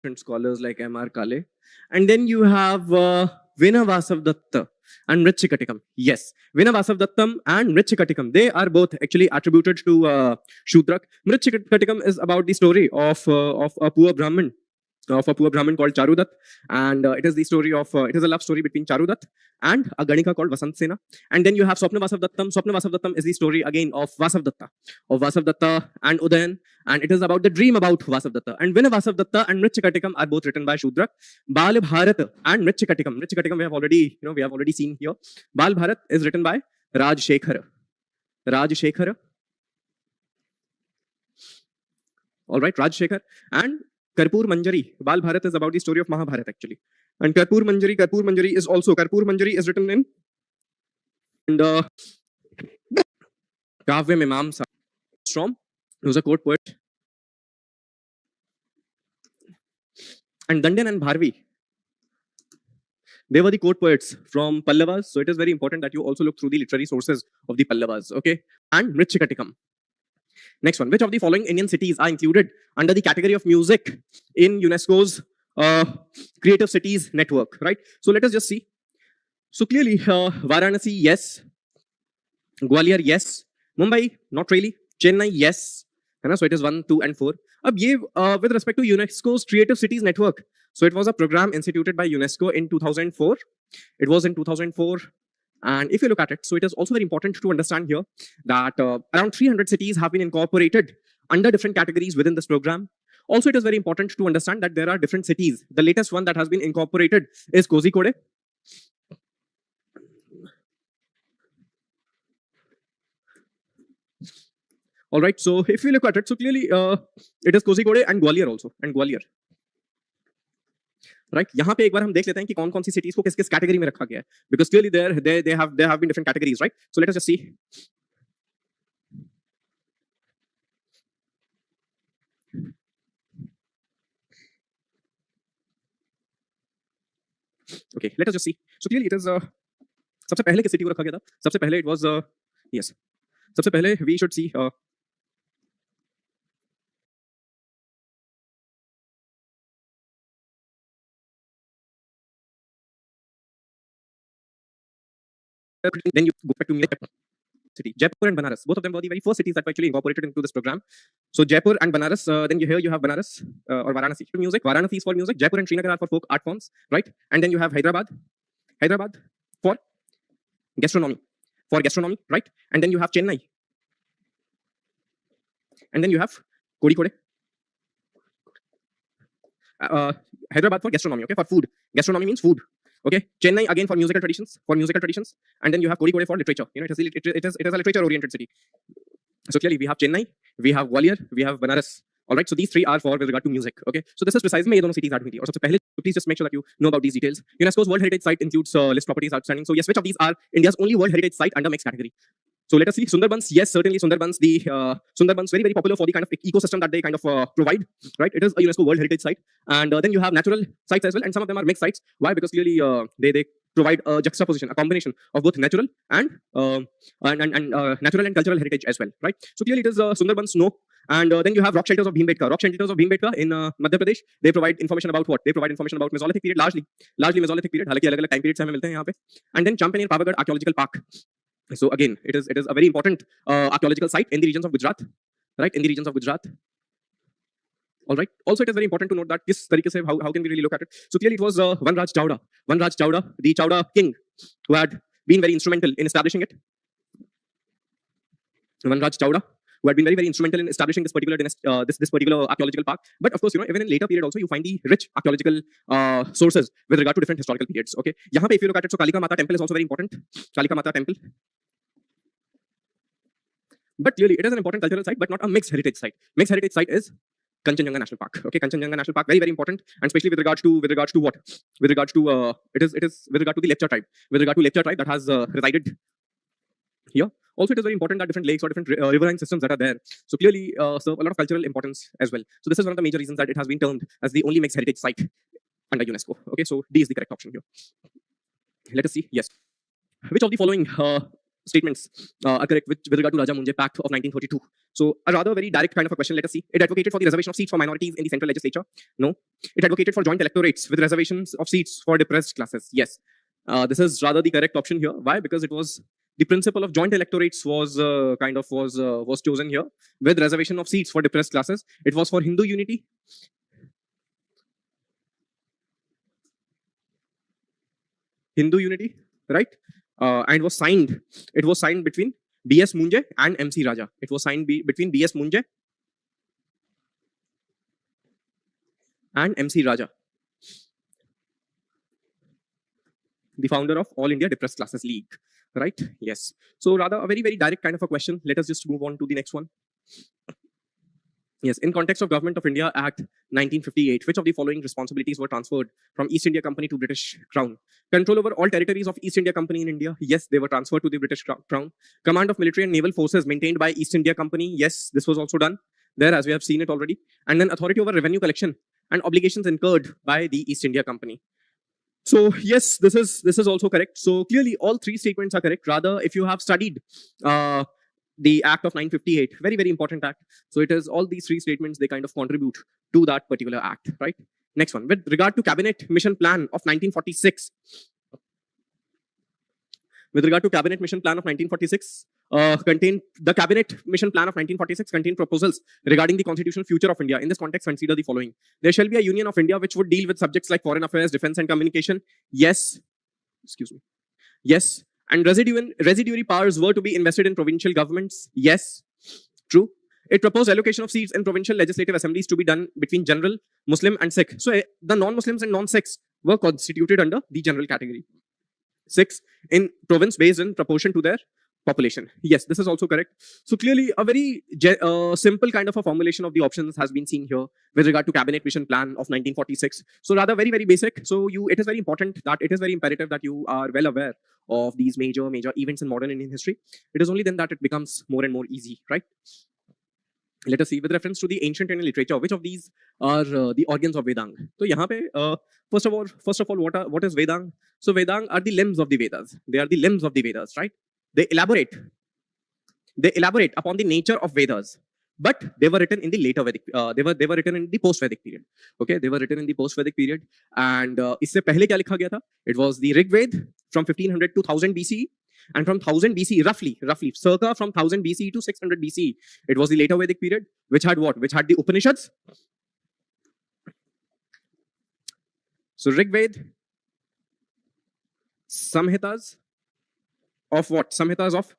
different scholars like M.R. Kale. And then you have Vina Vasavdatta and Mritchikatikam. Yes, Vina Vasavdattam and Mritchikatikam, they are both actually attributed to Shudrak. Mritchikatikam is about the story of a poor Brahmin called Charudat, and it is the story of it is a love story between Charudat and a Ganika called Vasant Sena. And then you have Swapna Vasavdattam. Swapna Vasavdattam is the story again of Vasavdatta and Udayan, and it is about the dream about Vasavdatta. And Vina Vasavdatta and Mritchikatikam are both written by Shudrak. Bal Bharat and Mritchikatikam we have already seen here. Bal Bharat is written by Rajshekhar. All right, Rajshekhar. And Karpur Manjari, Bal Bharat is about the story of Mahabharat actually. And Karpur Manjari is written in and Kavya Mimamsa from, who's a court poet. And Dandan and Bharvi, they were the court poets from Pallavas. So it is very important that you also look through the literary sources of the Pallavas, okay? And Mritchikatikam. Next one, which of the following Indian cities are included under the category of music in UNESCO's Creative Cities Network, right? So let us just see. So clearly, Varanasi, yes. Gwalior, yes. Mumbai, not really. Chennai, yes. So it is 1, 2, and 4. With respect to UNESCO's Creative Cities Network, so it was a program instituted by UNESCO in 2004. It was in 2004. And if you look at it, so it is also very important to understand here that around 300 cities have been incorporated under different categories within this program. Also, it is very important to understand that there are different cities. The latest one that has been incorporated is Kozhikode. All right, so if you look at it, so clearly it is Kozhikode and Gwalior also, and Gwalior. Right, यहाँ पे एक बार हम देख लेते हैं कि कौन कौन सी cities को किस किस category में रखा गया है, because clearly there have been different categories, right? So let us just see. Okay, let us just see. So clearly it is सबसे पहले किस city को रखा गया था? सबसे पहले it was yes. सबसे पहले we should see then you go back to city, Jaipur and Banaras. Both of them were the very first cities that were actually incorporated into this program. So Jaipur and Banaras, then you have Banaras or Varanasi for music. Varanasi is for music. Jaipur and Srinagar are for folk art forms, right? And then you have Hyderabad for gastronomy, right? And then you have Chennai. And then you have Kozhikode. Hyderabad for gastronomy, okay, for food. Gastronomy means food. Okay, Chennai again for musical traditions, and then you have Kozhikode for literature. It is a literature-oriented city. So clearly we have Chennai, we have Gwalior, we have Banaras. All right, so these three are for with regard to music. Okay, so this is precisely मैं ये दोनों cities add हुई थी. और सबसे पहले, so please just make sure that you know about these details. UNESCO's World Heritage Site includes list properties outstanding. So yes, which of these are India's only World Heritage Site under mixed category? So let us see. Sundarbans, yes, certainly Sundarbans. The Sundarbans very, very popular for the kind of ecosystem that they kind of provide, right? It is a UNESCO World Heritage Site. And then you have natural sites as well, and some of them are mixed sites. Why? Because clearly they provide a juxtaposition, a combination of both natural and natural and cultural heritage as well, right? So clearly it is Sundarbans, no. And then you have rock shelters of Bhimbetka. Rock shelters of Bhimbetka in Madhya Pradesh. They provide information about what? They provide information about Mesolithic period, largely Mesolithic period. हालांकि अलग-अलग time periods हमें मिलते हैं यहाँ पे. And then Champaner Pavagadh Archaeological Park. So again, it is a very important archaeological site in the regions of Gujarat, right? In the regions of Gujarat. All right. Also, it is very important to note that किस तरीके से how can we really look at it? So clearly, it was Vanraj Chowda, the Chowda king, who had been very instrumental in establishing it. Vanraj Chowda, who had been very, very instrumental in establishing this particular this particular archaeological park. But of course, even in later period also, you find the rich archaeological sources with regard to different historical periods. Okay. यहाँ पे if you look at it, so Kalika Mata temple is also very important. Kalika Mata temple. But clearly, it is an important cultural site, but not a mixed heritage site. Mixed heritage site is Kanchenjunga National Park. Okay, Kanchenjunga National Park, very, very important, and especially with regards to what? With regards to it is with regard to the Lepcha tribe. With regard to Lepcha tribe that has resided here. Also, it is very important that different lakes or different riverine systems that are there. So clearly serve a lot of cultural importance as well. So this is one of the major reasons that it has been termed as the only mixed heritage site under UNESCO. Okay, so D is the correct option here. Let us see. Yes. Which of the following statements are correct with regard to Raja Munje Pact of 1932. So a rather very direct kind of a question. Let us see. It advocated for the reservation of seats for minorities in the central legislature. No. It advocated for joint electorates with reservations of seats for depressed classes. Yes. This is rather the correct option here. Why? Because it was the principle of joint electorates was chosen here with reservation of seats for depressed classes. It was for Hindu unity. Hindu unity, right? And was signed. It was signed between B.S. Munje and M.C. Raja. It was signed between B.S. Munje and M.C. Raja, the founder of All India Depressed Classes League, right? Yes. So rather a very, very direct kind of a question. Let us just move on to the next one. Yes, in context of Government of India Act 1958, which of the following responsibilities were transferred from East India Company to British Crown? Control over all territories of East India Company in India. Yes, they were transferred to the British Crown. Command of military and naval forces maintained by East India Company. Yes, this was also done there, as we have seen it already. And then authority over revenue collection and obligations incurred by the East India Company. So yes, this is also correct. So clearly all three statements are correct. Rather, if you have studied the Act of 958, very, very important act. So it is all these three statements, they kind of contribute to that particular act, right? Next one, with regard to Cabinet Mission Plan of 1946. With regard to Cabinet Mission Plan of 1946, the Cabinet Mission Plan of 1946 contained proposals regarding the constitutional future of India. In this context, consider the following. There shall be a Union of India which would deal with subjects like foreign affairs, defense and communication. Yes. Excuse me. Yes. And residuary powers were to be invested in provincial governments. Yes. True. It proposed allocation of seats in provincial legislative assemblies to be done between general, Muslim and Sikh. So the non-Muslims and non-Sikhs were constituted under the general category. Sikhs in province based in proportion to their population. Yes, this is also correct. So clearly a very simple kind of a formulation of the options has been seen here with regard to Cabinet Mission Plan of 1946. So rather very, very basic. So it is very important that it is very imperative that you are well aware of these major events in modern Indian history. It is only then that it becomes more and more easy, right? Let us see, with reference to the ancient Indian literature, which of these are the organs of Vedang? So यहाँ पे first of all, what is Vedang? So Vedang are the limbs of the Vedas. They are the limbs of the Vedas, right? They elaborate upon the nature of Vedas, but they were written in the later Vedic. They were written in the post-Vedic period. Okay, they were written in the post-Vedic period. And इससे पहले क्या लिखा गया था? It was the Rig Ved from 1500 to 1000 BCE. And from 1000 BCE, roughly, circa from 1000 BCE to 600 BCE, it was the later Vedic period, which had what? Which had the Upanishads. So Rig Ved, Samhitas of what? Samhitas of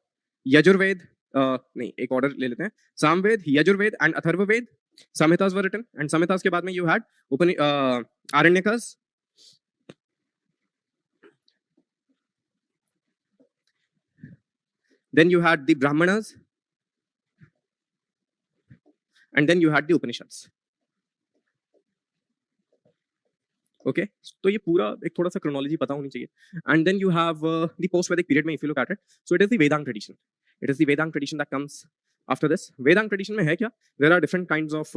Yajurved. नहीं, एक order ले लेते हैं. Samved, Yajurved, and Atharvaved. Samhitas were written, and Samhitas के बाद में you had Aranyakas. Then you had the Brahmanas, and then you had the Upanishads. Okay, so ये पूरा एक थोड़ा सा chronology पता होनी चाहिए. And then you have the post-Vedic period में, if you look at it, so it is the Vedang tradition. It is the Vedang tradition that comes after this. Vedang tradition में है क्या? There are different kinds of.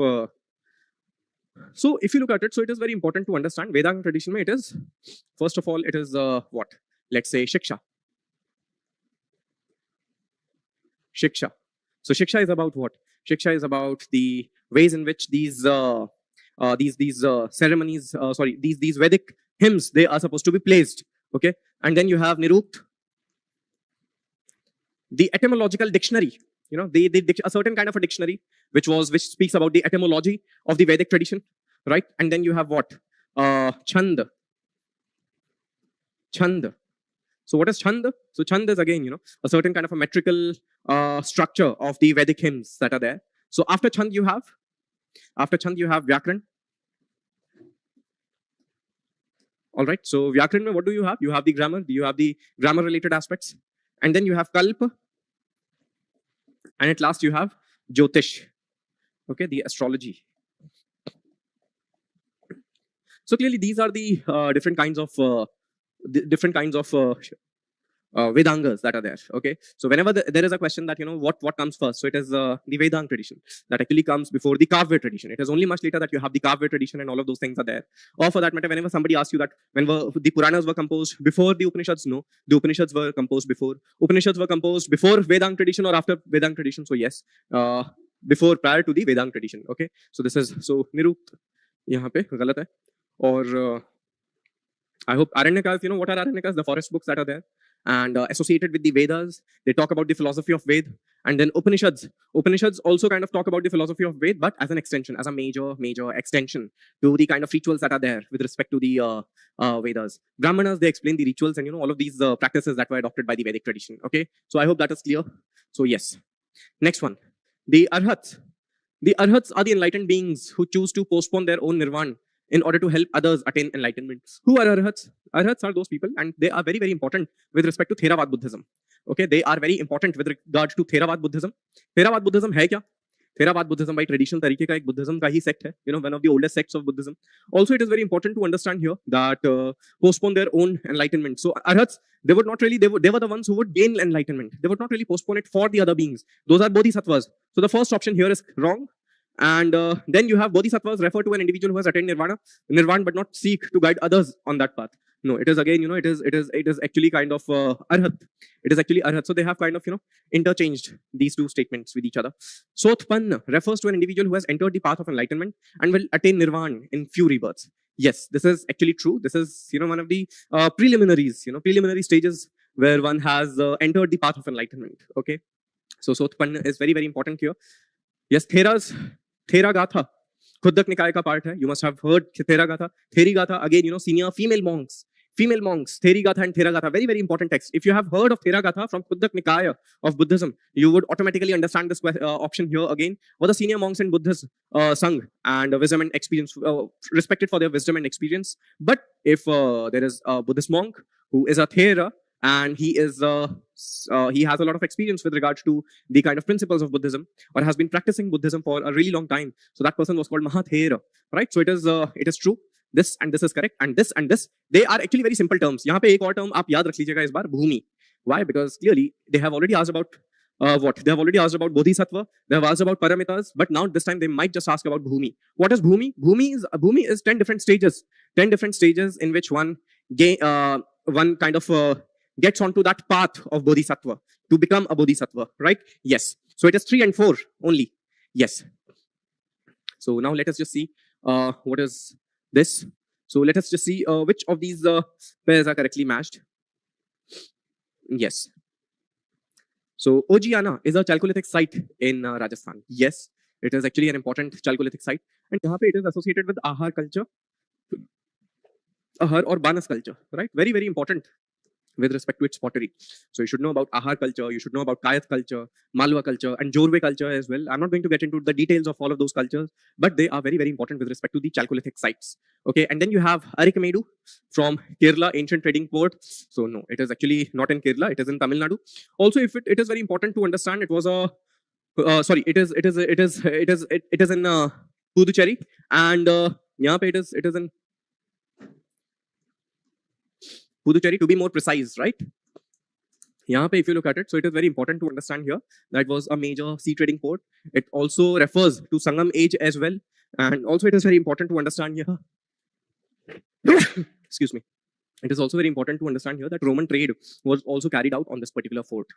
So if you look at it, so it is very important to understand Vedang tradition में it is, first of all, it is what? Let's say Shiksha. Shiksha. So Shiksha is about what? Shiksha is about the ways in which these ceremonies, these Vedic hymns, they are supposed to be placed. Okay, and then you have Nirukt, the etymological dictionary. You know, a certain kind of a dictionary which speaks about the etymology of the Vedic tradition, right? And then you have what? Chand. So what is Chand? So Chand is again, you know, a certain kind of a metrical structure of the Vedic hymns that are there. So after Chand you have Vyakran. All right. So Vyakran, what do you have? You have the grammar. You have the grammar related aspects, and then you have Kalp, and at last you have Jyotish. Okay, the astrology. So clearly these are the different kinds of Vedangas that are there. Okay, so whenever there is a question that what comes first, so it is the Vedang tradition that actually comes before the Kavya tradition. It is only much later that you have the Kavya tradition and all of those things are there. Or for that matter, whenever somebody asks you that the Puranas were composed before the Upanishads, no, the Upanishads were composed before. Upanishads were composed before Vedang tradition or after Vedang tradition. So yes, prior to the Vedang tradition. Okay, so this is so Nirupt यहाँ पे गलत है और I hope Aranyakas, what are Aranyakas? The forest books that are there and associated with the Vedas. They talk about the philosophy of Ved. And then Upanishads. Upanishads also kind of talk about the philosophy of Ved, but as an extension, as a major extension to the kind of rituals that are there with respect to the Vedas. Brahmanas, they explain the rituals and all of these practices that were adopted by the Vedic tradition. Okay, so I hope that is clear. So yes. Next one, the Arhats. The Arhats are the enlightened beings who choose to postpone their own nirvana in order to help others attain enlightenment. Who are Arhats? Arhats are those people, and they are very, very important with respect to Theravada Buddhism. Okay, they are very important with regard to Theravada Buddhism. Theravada Buddhism है क्या? Theravada Buddhism by traditional तरीके का एक Buddhism का ही sect है. One of the oldest sects of Buddhism. Also, it is very important to understand here that postpone their own enlightenment. So Arhats, they were the ones who would gain enlightenment. They would not really postpone it for the other beings. Those are bodhisattvas. So the first option here is wrong. And then you have bodhisattvas refer to an individual who has attained nirvana, but not seek to guide others on that path. No, it is again, it is actually kind of arhat. It is actually arhat. So they have kind of, interchanged these two statements with each other. Sotpanna refers to an individual who has entered the path of enlightenment and will attain nirvana in few rebirths. Yes, this is actually true. This is, one of the preliminaries, preliminary stages where one has entered the path of enlightenment. Okay, so Sotpanna is very, very important here. Yes, Thera Gatha, Khudak Nikaya ka part hai. You must have heard Thera Gatha. Theri Gatha, again, senior female monks, Theri Gatha and Thera Gatha, very, very important text. If you have heard of Thera Gatha from Khudak Nikaya of Buddhism, you would automatically understand this option here again. What the senior monks in Buddhism sung and wisdom and experience, respected for their wisdom and experience. But if there is a Buddhist monk who is a Thera, and he has a lot of experience with regards to the kind of principles of Buddhism, or has been practicing Buddhism for a really long time. So that person was called Mahathera, right? So it is true. This and this is correct, and this, they are actually very simple terms. यहाँ पे एक और term आप याद रख लीजिएगा इस बार, भूमि. Why? Because clearly they have already asked about what? They have already asked about Bodhisattva. They have asked about Paramitas, but now this time they might just ask about Bhumi. What is Bhumi? Bhumi is 10 different stages. 10 different stages in which one kind of gets onto that path of Bodhisattva to become a Bodhisattva, right? Yes. So it is 3 and 4 only. Yes. So now let us just see what is this. So let us just see which of these pairs are correctly matched. Yes. So Ojiana is a Chalcolithic site in Rajasthan. Yes, it is actually an important Chalcolithic site. And यहाँ पे it is associated with Ahar culture. Ahar or Banas culture, right? Very, very important with respect to its pottery. So you should know about Ahar culture, you should know about Kayat culture, Malwa culture, and Jorwe culture as well. I'm not going to get into the details of all of those cultures, but they are very, very important with respect to the Chalcolithic sites. Okay, and then you have Arikamedu from Kerala, ancient trading port. So no, it is actually not in Kerala, it is in Tamil Nadu. Also, if it is very important to understand, it was a, it is in Puducherry, and यहाँ पे it is in Puducherry, to be more precise, right? यहाँ पे, if you look at it, so it is very important to understand here that it was a major sea trading port. It also refers to Sangam age as well, and also it is very important to understand here. Excuse me. It is also very important to understand here that Roman trade was also carried out on this particular fort,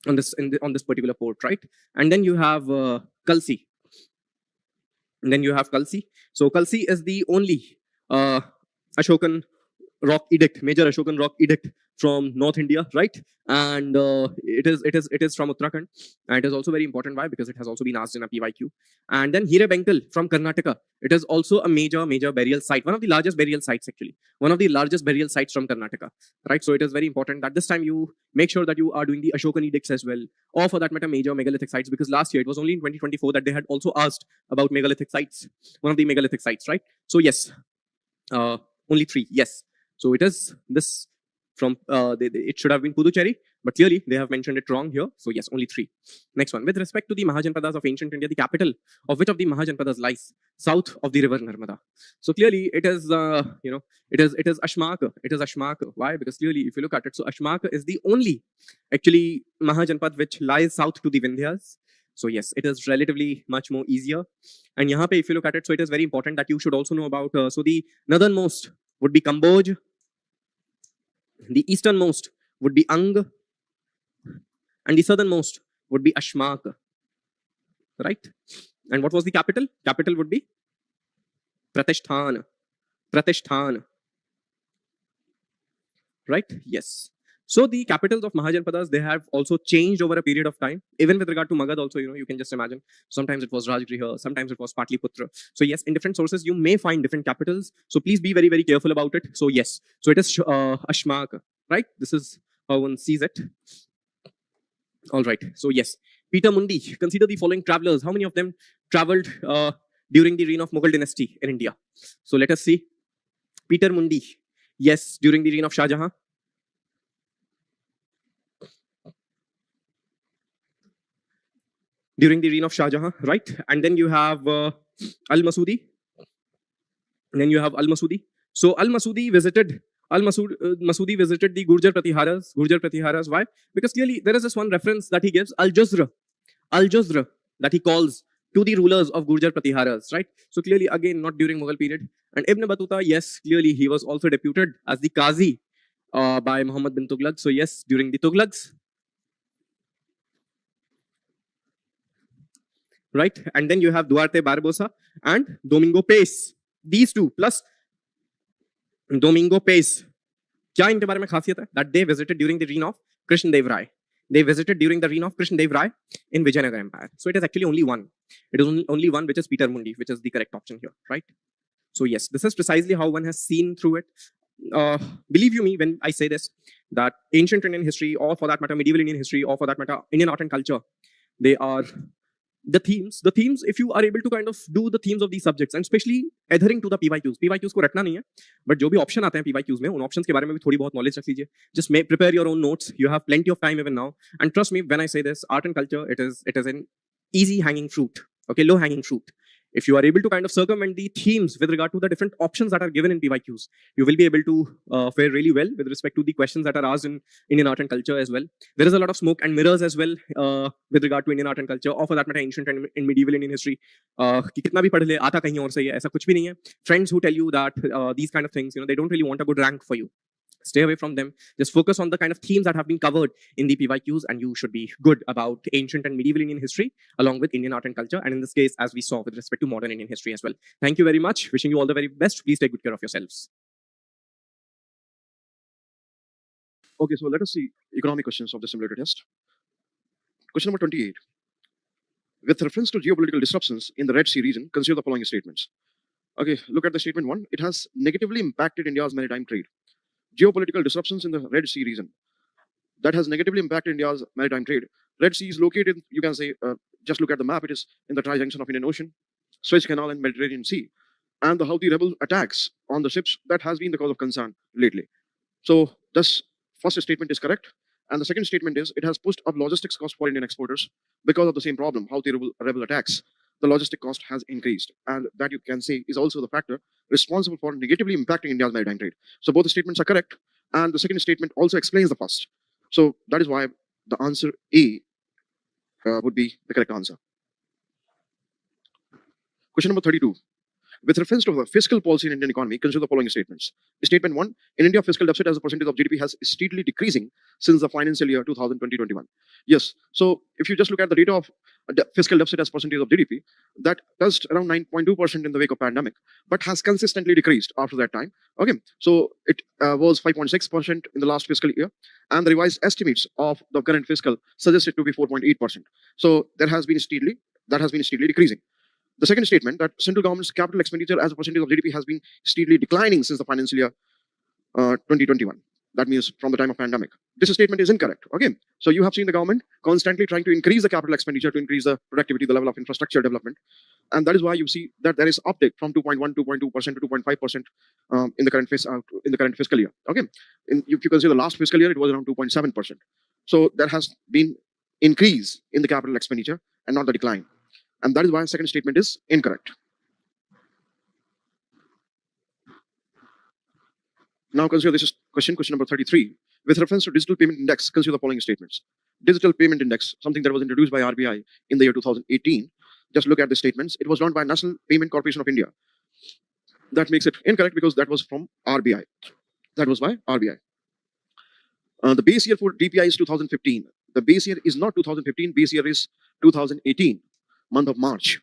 on this particular port, right? And then you have Kalsi. And then you have Kalsi. So Kalsi is the only Ashokan rock edict, major Ashokan rock edict from North India, right? And it is from Uttarakhand, and it is also very important. Why? Because it has also been asked in a PYQ. And then Hirebenkal from Karnataka. It is also a major burial site, one of the largest burial sites actually, one of the largest burial sites from Karnataka, right? So it is very important that this time you make sure that you are doing the Ashokan edicts as well, or for that matter major megalithic sites, because last year it was only in 2024 that they had also asked about megalithic sites, one of the megalithic sites, right? So yes, only 3, yes. So it is this from, it should have been Puducherry, But clearly, they have mentioned it wrong here. So yes, only 3. Next one. With respect to the Mahajanpadas of ancient India, the capital of which of the Mahajanpadas lies south of the river Narmada? So clearly, it is it is Ashmak. It is Ashmak. Why? Because clearly, if you look at it, so Ashmak is the only actually Mahajanpad which lies south to the Vindhyas. So yes, it is relatively much more easier. And यहाँ पे, if you look at it, so it is very important that you should also know about. So the northernmost would be Kamboj, the easternmost would be Ang, and the southernmost would be Ashmak. Right? And what was the capital? Capital would be Pratishthan. Pratishthan. Right? Yes. So the capitals of Mahajanpadas, they have also changed over a period of time. Even with regard to Magad also, you can just imagine. Sometimes it was Rajgriha, sometimes it was Patliputra. So yes, in different sources, you may find different capitals. So please be very, very careful about it. So yes, so it is Ashmak, right? This is how one sees it. All right. So yes, Peter Mundi, consider the following travelers. How many of them traveled during the reign of Mughal dynasty in India? So let us see. Peter Mundi, yes, during the reign of Shah Jahan. During the reign of Shah Jahan, right? And then you have Al-Masudi. And then you have Al-Masudi. So Al-Masudi visited Masudi visited the Gurjar Pratiharas. Gurjar Pratiharas. Why? Because clearly there is this one reference that he gives, Al-Jazra, that he calls to the rulers of Gurjar Pratiharas, right? So clearly, again, not during Mughal period. And Ibn Battuta, yes, clearly he was also deputed as the Qazi by Muhammad bin Tughlaq. So yes, during the Tughlaqs, right? And then you have Duarte Barbosa and Domingo Pace. These two plus Domingo Pace. क्या इनके बारे में खासियत है? That they visited during the reign of Krishnadev Rai. They visited during the reign of Krishnadev Rai in Vijayanagar Empire. So it is actually only one. It is only one, which is Peter Mundi, which is the correct option here, right? So yes, this is precisely how one has seen through it. Believe you me when I say this, that ancient Indian history, or for that matter, medieval Indian history, or for that matter, Indian art and culture, they are the themes, if you are able to kind of do the themes of these subjects, and especially adhering to the PYQs को रटना नहीं है, but जो भी option आते हैं PYQs में, उन options के बारे में भी थोड़ी बहुत knowledge रख लीजिए. Just prepare your own notes. You have plenty of time even now. And trust me, when I say this, art and culture, it is an easy hanging fruit. Okay, low hanging fruit. If you are able to kind of circumvent the themes with regard to the different options that are given in PYQs, you will be able to fare really well with respect to the questions that are asked in Indian art and culture as well. There is a lot of smoke and mirrors as well with regard to Indian art and culture, or for that matter, ancient and in medieval Indian history. कि कितना भी पढ़ ले, आता कहीं और से है, ऐसा कुछ भी नहीं है. Friends who tell you that these kind of things, they don't really want a good rank for you. Stay away from them. Just focus on the kind of themes that have been covered in the PYQs, and you should be good about ancient and medieval Indian history along with Indian art and culture. And in this case, as we saw with respect to modern Indian history as well. Thank you very much. Wishing you all the very best. Please take good care of yourselves. Okay, so let us see economic questions of the simulator test. Question number 28. With reference to geopolitical disruptions in the Red Sea region, consider the following statements. Okay, look at the statement 1. It has negatively impacted India's maritime trade. Geopolitical disruptions in the Red Sea region. That has negatively impacted India's maritime trade. Red Sea is located, you can say, just look at the map, it is in the tri-junction of Indian Ocean, Suez Canal and Mediterranean Sea. And the Houthi rebel attacks on the ships, that has been the cause of concern lately. So this first statement is correct. And the second statement is, it has pushed up logistics cost for Indian exporters because of the same problem, Houthi rebel attacks. The logistic cost has increased. And that you can say is also the factor responsible for negatively impacting India's maritime trade. So both the statements are correct. And the second statement also explains the first. So that is why the answer A would be the correct answer. Question number 32. With reference to the fiscal policy in Indian economy, consider the following statements. Statement 1. In India, fiscal deficit as a percentage of GDP has steadily decreasing since the financial year 2020-21. Yes. So if you just look at the data of fiscal deficit as percentage of GDP, that touched around 9.2% in the wake of pandemic, but has consistently decreased after that time. Okay. So it was 5.6% in the last fiscal year, and the revised estimates of the current fiscal suggested to be 4.8%. So that has been steadily decreasing. The second statement, that central government's capital expenditure as a percentage of GDP has been steadily declining since the financial year 2021. That means from the time of pandemic. This statement is incorrect. Okay, so you have seen the government constantly trying to increase the capital expenditure to increase the productivity, the level of infrastructure development, and that is why you see that there is uptick from 2.1, 2.2% to 2.5% in the current fiscal year. Okay, if you consider the last fiscal year, it was around 2.7%. So there has been increase in the capital expenditure and not the decline. And that is why second statement is incorrect. Now consider this is question number 33. With reference to digital payment index, consider the following statements. Digital payment index, something that was introduced by RBI in the year 2018. Just look at the statements. It was done by National Payment Corporation of India. That makes it incorrect because that was from RBI. That was by RBI. The base year for DPI is 2015. The base year is not 2015. Base year is 2018, month of March.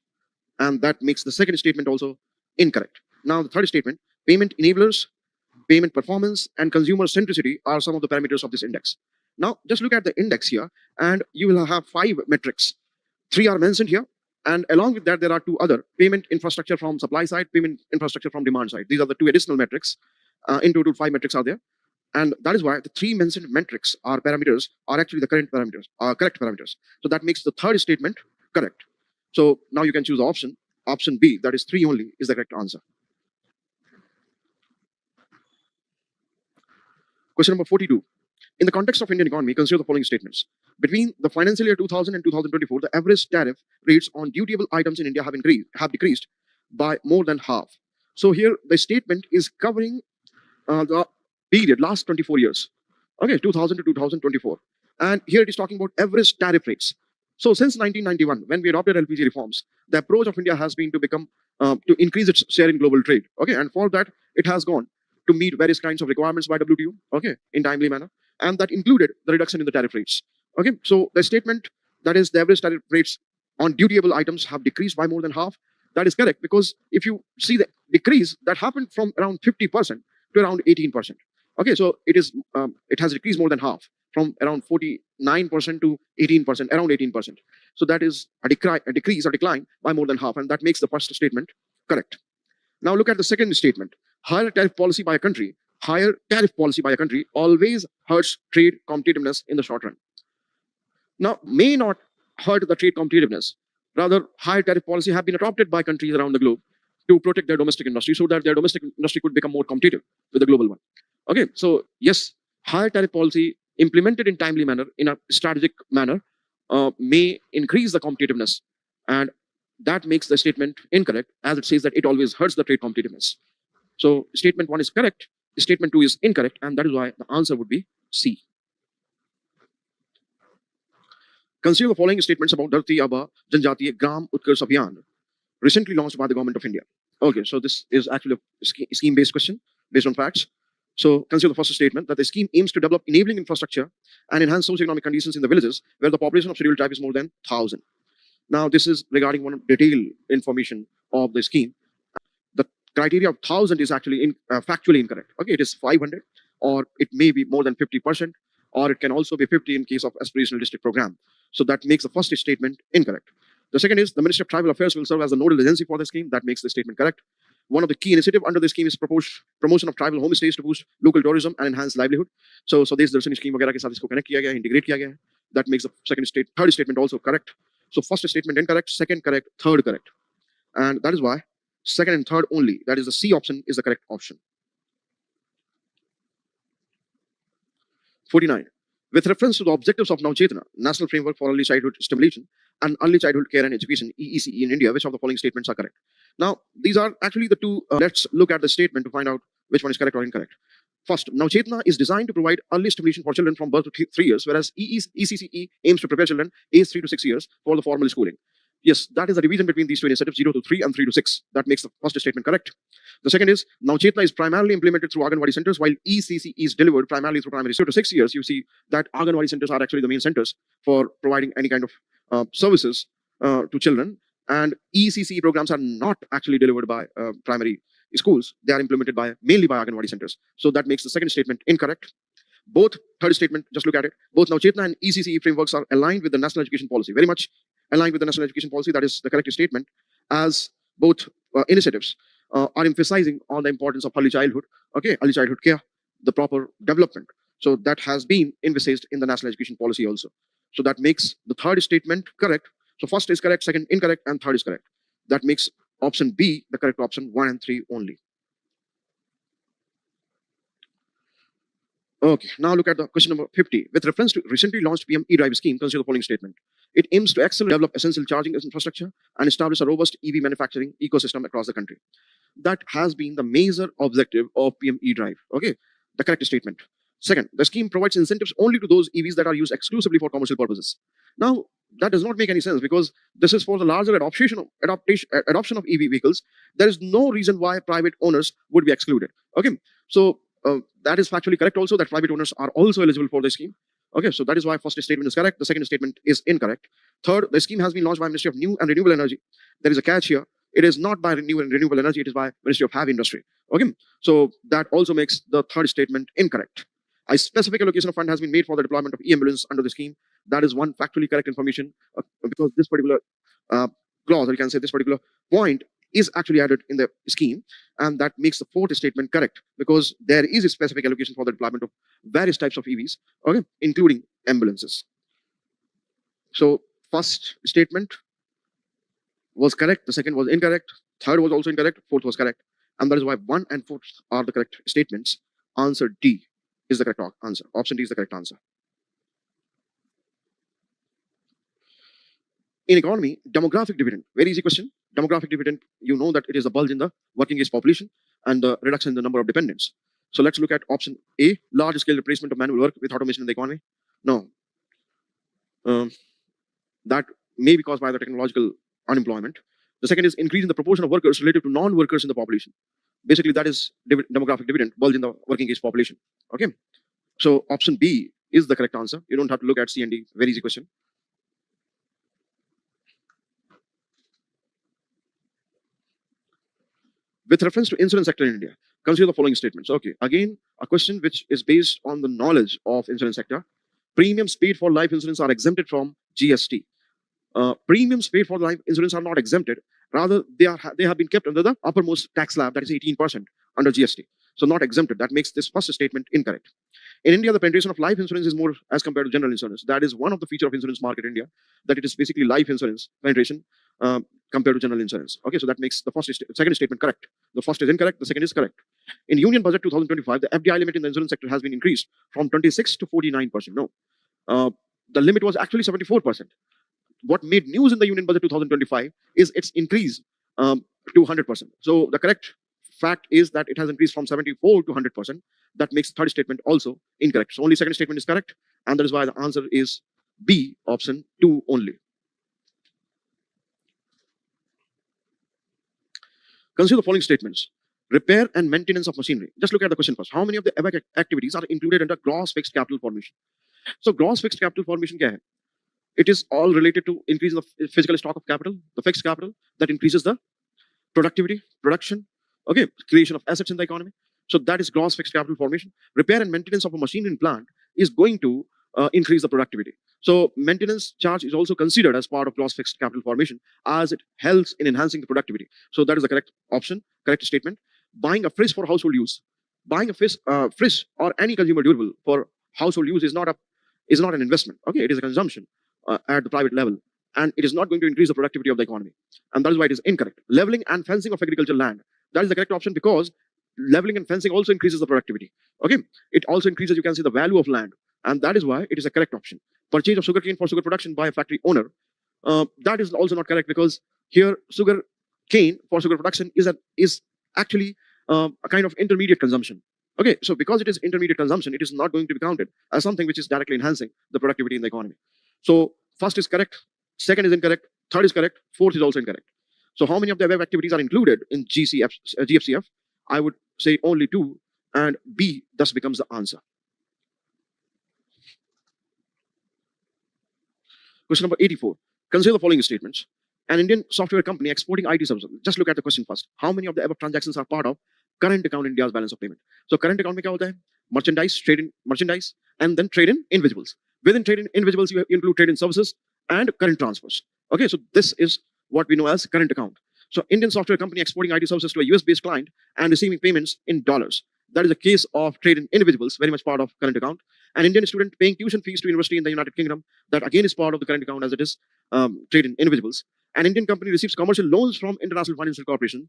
And that makes the second statement also incorrect. Now the third statement, payment enablers, payment performance, and consumer centricity are some of the parameters of this index. Now just look at the index here and you will have 5 metrics. 3 are mentioned here. And along with that, there are 2 other: payment infrastructure from supply side, payment infrastructure from demand side. These are the 2 additional metrics. In total, 5 metrics are there. And that is why the 3 mentioned metrics are parameters are actually the correct parameters. So that makes the third statement correct. So now you can choose the option B, that is 3 only is the correct answer. Question number 42. In the context of Indian economy, consider the following statements. Between the financial year 2000 and 2024, the average tariff rates on dutiable items in India have decreased by more than half. So here the statement is covering the period last 24 years. Okay, 2000 to 2024. And here it is talking about average tariff rates. So since 1991, when we adopted LPG reforms, the approach of India has been to become to increase its share in global trade. Okay, and for that it has gone to meet various kinds of requirements by WTO. Okay, in timely manner, and that included the reduction in the tariff rates. Okay, so the statement that is the average tariff rates on dutiable items have decreased by more than half. That is correct, because if you see the decrease that happened from around 50% to around 18%. Okay, so it has decreased more than half, from around 49% to 18%, around 18%. So that is a decrease or decline by more than half, and that makes the first statement correct. Now look at the second statement. Higher tariff policy by a country always hurts trade competitiveness in the short run. Now, may not hurt the trade competitiveness. Rather, higher tariff policy have been adopted by countries around the globe to protect their domestic industry so that their domestic industry could become more competitive with the global one. Okay, so yes, higher tariff policy implemented in timely manner, in a strategic manner, may increase the competitiveness, and that makes the statement incorrect, as it says that it always hurts the trade competitiveness. So statement 1 is correct, statement 2 is incorrect, and that is why the answer would be C. Consider the following statements about Dharti Aba Janjatiya Gram Utkarsh Abhiyan, recently launched by the government of India. Okay, so this is actually a scheme-based question based on facts. So consider the first statement, that the scheme aims to develop enabling infrastructure and enhance socio-economic conditions in the villages where the population of scheduled tribe is more than 1,000. Now this is regarding one detailed information of the scheme. The criteria of 1,000 is actually factually incorrect. Okay, it is 500, or it may be more than 50%, or it can also be 50 in case of aspirational district program. So that makes the first statement incorrect. The second is the Ministry of Tribal Affairs will serve as the nodal agency for the scheme. That makes the statement correct. One of the key initiatives under the scheme is promotion of tribal homestays to boost local tourism and enhance livelihood. So this Darshan scheme वगैरह के साथ इसको connect किया गया है, integrate किया गया है. That makes the third statement also correct. So first statement incorrect, second correct, third correct, and that is why second and third only, that is the C option, is the correct option. 49. With reference to the objectives of Navchetana, National Framework for Early Childhood Stimulation and Early Childhood Care and Education, EECE, in India, which of the following statements are correct? Now, these are actually the two. Let's look at the statement to find out which one is correct or incorrect. First, Navchetana is designed to provide early stimulation for children from birth to 3 years, whereas ECCE aims to prepare children aged 3 to 6 years for the formal schooling. Yes, that is the division between these two initiatives, 0 to 3 and 3 to 6. That makes the first statement correct. The second is, Navchetana is primarily implemented through Anganwadi centers, while ECCE is delivered primarily through primary. 0 to 6 years, you see that Anganwadi centers are actually the main centers for providing any kind of services to children, and ECCE programs are not actually delivered by primary schools. They are implemented mainly by Anganwadi centers. So that makes the second statement incorrect. Both, third statement, just look at it. Both Navchetana and ECCE frameworks are aligned with the national education policy, very much aligned with the national education policy. That is the correct statement, as both initiatives are emphasizing on the importance of early childhood, early childhood care, the proper development. So that has been envisaged in the national education policy also. So that makes the third statement correct. So first is correct, second incorrect, and third is correct. That makes option B the correct option, 1 and 3 only. Okay, now look at the question number 50. With reference to recently launched PM e-drive scheme, consider the following statement. It aims to accelerate, develop essential charging infrastructure and establish a robust EV manufacturing ecosystem across the country. That has been the major objective of PM e-drive. Okay, the correct statement. Second, the scheme provides incentives only to those EVs that are used exclusively for commercial purposes. Now, that does not make any sense because this is for the larger adoption of EV vehicles. There is no reason why private owners would be excluded. Okay, so that is factually correct also, that private owners are also eligible for the scheme. Okay, so that is why first statement is correct, the second statement is incorrect. Third, the scheme has been launched by Ministry of New and Renewable Energy. There is a catch here. It is not by New and Renewable Energy, it is by Ministry of Heavy Industry. Okay, so that also makes the third statement incorrect. A specific allocation of fund has been made for the deployment of e-ambulance under the scheme. That is one factually correct information because this particular clause, or you can say this particular point, is actually added in the scheme, and that makes the fourth statement correct because there is a specific allocation for the deployment of various types of EVs, okay, including ambulances. So first statement was correct, the second was incorrect, third was also incorrect, fourth was correct, and that is why 1 and 4 are the correct statements. Answer D is the correct answer. Option D is the correct answer. In economy, demographic dividend, very easy question. Demographic dividend, you know that it is the bulge in the working age population and the reduction in the number of dependents. So let's look at option A, large scale replacement of manual work with automation in the economy. No. That may be caused by the technological unemployment. The second is increase in the proportion of workers relative to non-workers in the population. Basically, that is demographic dividend, bulge in the working age population. Okay. So option B is the correct answer. You don't have to look at C and D. Very easy question. With reference to insurance sector in India, consider the following statements. Okay, again, a question which is based on the knowledge of insurance sector. Premiums paid for life insurance are exempted from GST. Premiums paid for life insurance are not exempted. Rather, they have been kept under the uppermost tax slab, that is 18% under GST. So not exempted. That makes this first statement incorrect. In India, the penetration of life insurance is more as compared to general insurance. That is one of the feature of insurance market in India, that it is basically life insurance penetration compared to general insurance. Okay, so that makes the second statement correct. The first is incorrect, the second is correct. In Union Budget 2025, the FDI limit in the insurance sector has been increased from 26 to 49%. No, the limit was actually 74%. What made news in the Union Budget 2025 is its increase to 100%. So the correct fact is that it has increased from 74 to 100%. That makes the third statement also incorrect. So only second statement is correct, and that is why the answer is B, option 2 only. Consider the following statements. Repair and maintenance of machinery. Just look at the question first. How many of the above activities are included under gross fixed capital formation? So gross fixed capital formation kya hai? It is all related to increase in the physical stock of capital, the fixed capital that increases the productivity, production, okay, creation of assets in the economy. So that is gross fixed capital formation. Repair and maintenance of a machinery and plant is going to increase the productivity. So maintenance charge is also considered as part of gross fixed capital formation as it helps in enhancing the productivity. So that is the correct option, correct statement. Buying a fridge for household use. Buying a fridge or any consumer durable for household use is not an investment. Okay, it is a consumption at the private level, and it is not going to increase the productivity of the economy. And that is why it is incorrect. Leveling and fencing of agricultural land. That is the correct option because leveling and fencing also increases the productivity. Okay, it also increases, you can see, the value of land, and that is why it is a correct option. Purchase of sugarcane for sugar production by a factory owner. That is also not correct because here sugar cane for sugar production is actually a kind of intermediate consumption. Okay, so because it is intermediate consumption, it is not going to be counted as something which is directly enhancing the productivity in the economy. So first is correct, second is incorrect, third is correct, fourth is also incorrect. So how many of the above activities are included in GFCF? I would say only 2, and B thus becomes the answer. Question number 84. Consider the following statements. An Indian software company exporting IT services. Just look at the question first. How many of the above transactions are part of current account in India's balance of payment? So current account mein kya hota hai? Merchandise, trade in merchandise, and then trade in individuals. Within trade in individuals, you include trade in services and current transfers. Okay, so this is what we know as current account. So Indian software company exporting IT services to a US-based client and receiving payments in dollars. That is a case of trade in individuals, very much part of current account. An Indian student paying tuition fees to university in the United Kingdom, that again is part of the current account as it is trade in individuals. An Indian company receives commercial loans from International Financial Corporation.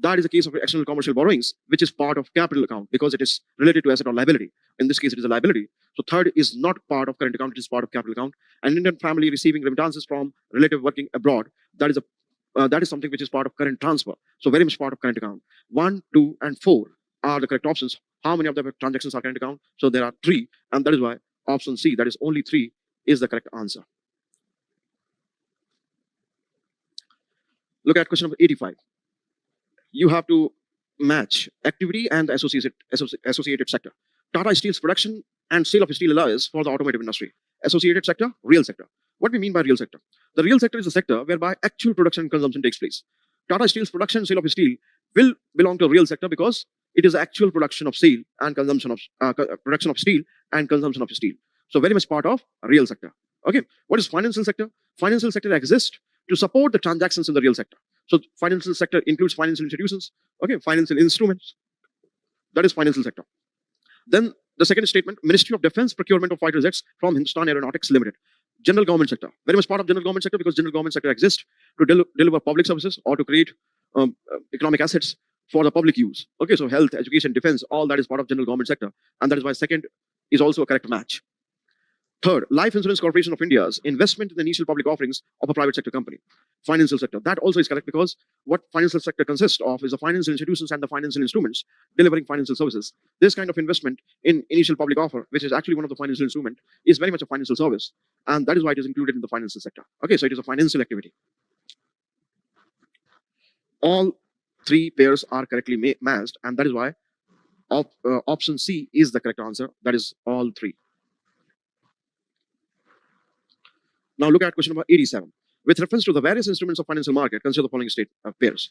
That is the case of external commercial borrowings, which is part of capital account because it is related to asset or liability. In this case, it is a liability. So third is not part of current account, it is part of capital account. An Indian family receiving remittances from relative working abroad, that is something which is part of current transfer. So very much part of current account. 1, 2, and 4 are the correct options. How many of the transactions are current account? So there are 3, and that is why option C, that is only 3, is the correct answer. Look at question number 85. You have to match activity and associated sector. Tata Steel's production and sale of steel alloys for the automotive industry. Associated sector, real sector. What we mean by real sector? The real sector is a sector whereby actual production and consumption takes place. Tata Steel's production and sale of steel will belong to a real sector because it is actual production of steel and consumption of steel and consumption of steel. So very much part of a real sector. Okay. What is financial sector? Financial sector exists to support the transactions in the real sector. So financial sector includes financial institutions, okay, financial instruments. That is financial sector. Then the second statement, Ministry of Defense procurement of fighter jets from Hindustan Aeronautics Limited. General government sector, very much part of general government sector because general government sector exists to deliver public services or to create economic assets for the public use. Okay, so health, education, defense, all that is part of general government sector. And that is why second is also a correct match. Third, Life Insurance Corporation of India's investment in the initial public offerings of a private sector company. Financial sector, that also is correct because what financial sector consists of is the financial institutions and the financial instruments delivering financial services. This kind of investment in initial public offer, which is actually one of the financial instruments, is very much a financial service. And that is why it is included in the financial sector. Okay, so it is a financial activity. All 3 pairs are correctly matched, and that is why option C is the correct answer. That is all 3. Now look at question number 87. With reference to the various instruments of financial market, consider the following pairs.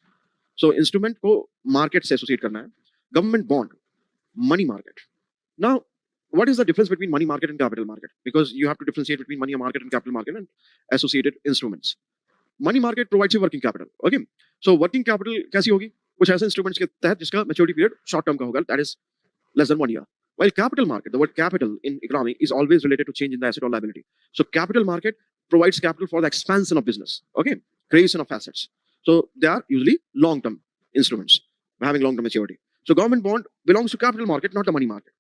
So instrument को market से associate करना है. Government bond, money market. Now, what is the difference between money market and capital market? Because you have to differentiate between money market and capital market and associated instruments. Money market provides you working capital. Okay. So working capital कैसी होगी? कुछ ऐसे instruments के तहत जिसका maturity period short term का होगा. That is less than 1 year. While capital market, the word capital in economy is always related to change in the asset or liability. So capital market provides capital for the expansion of business, okay, creation of assets. So they are usually long-term instruments having long-term maturity. So government bond belongs to capital market, not the money market.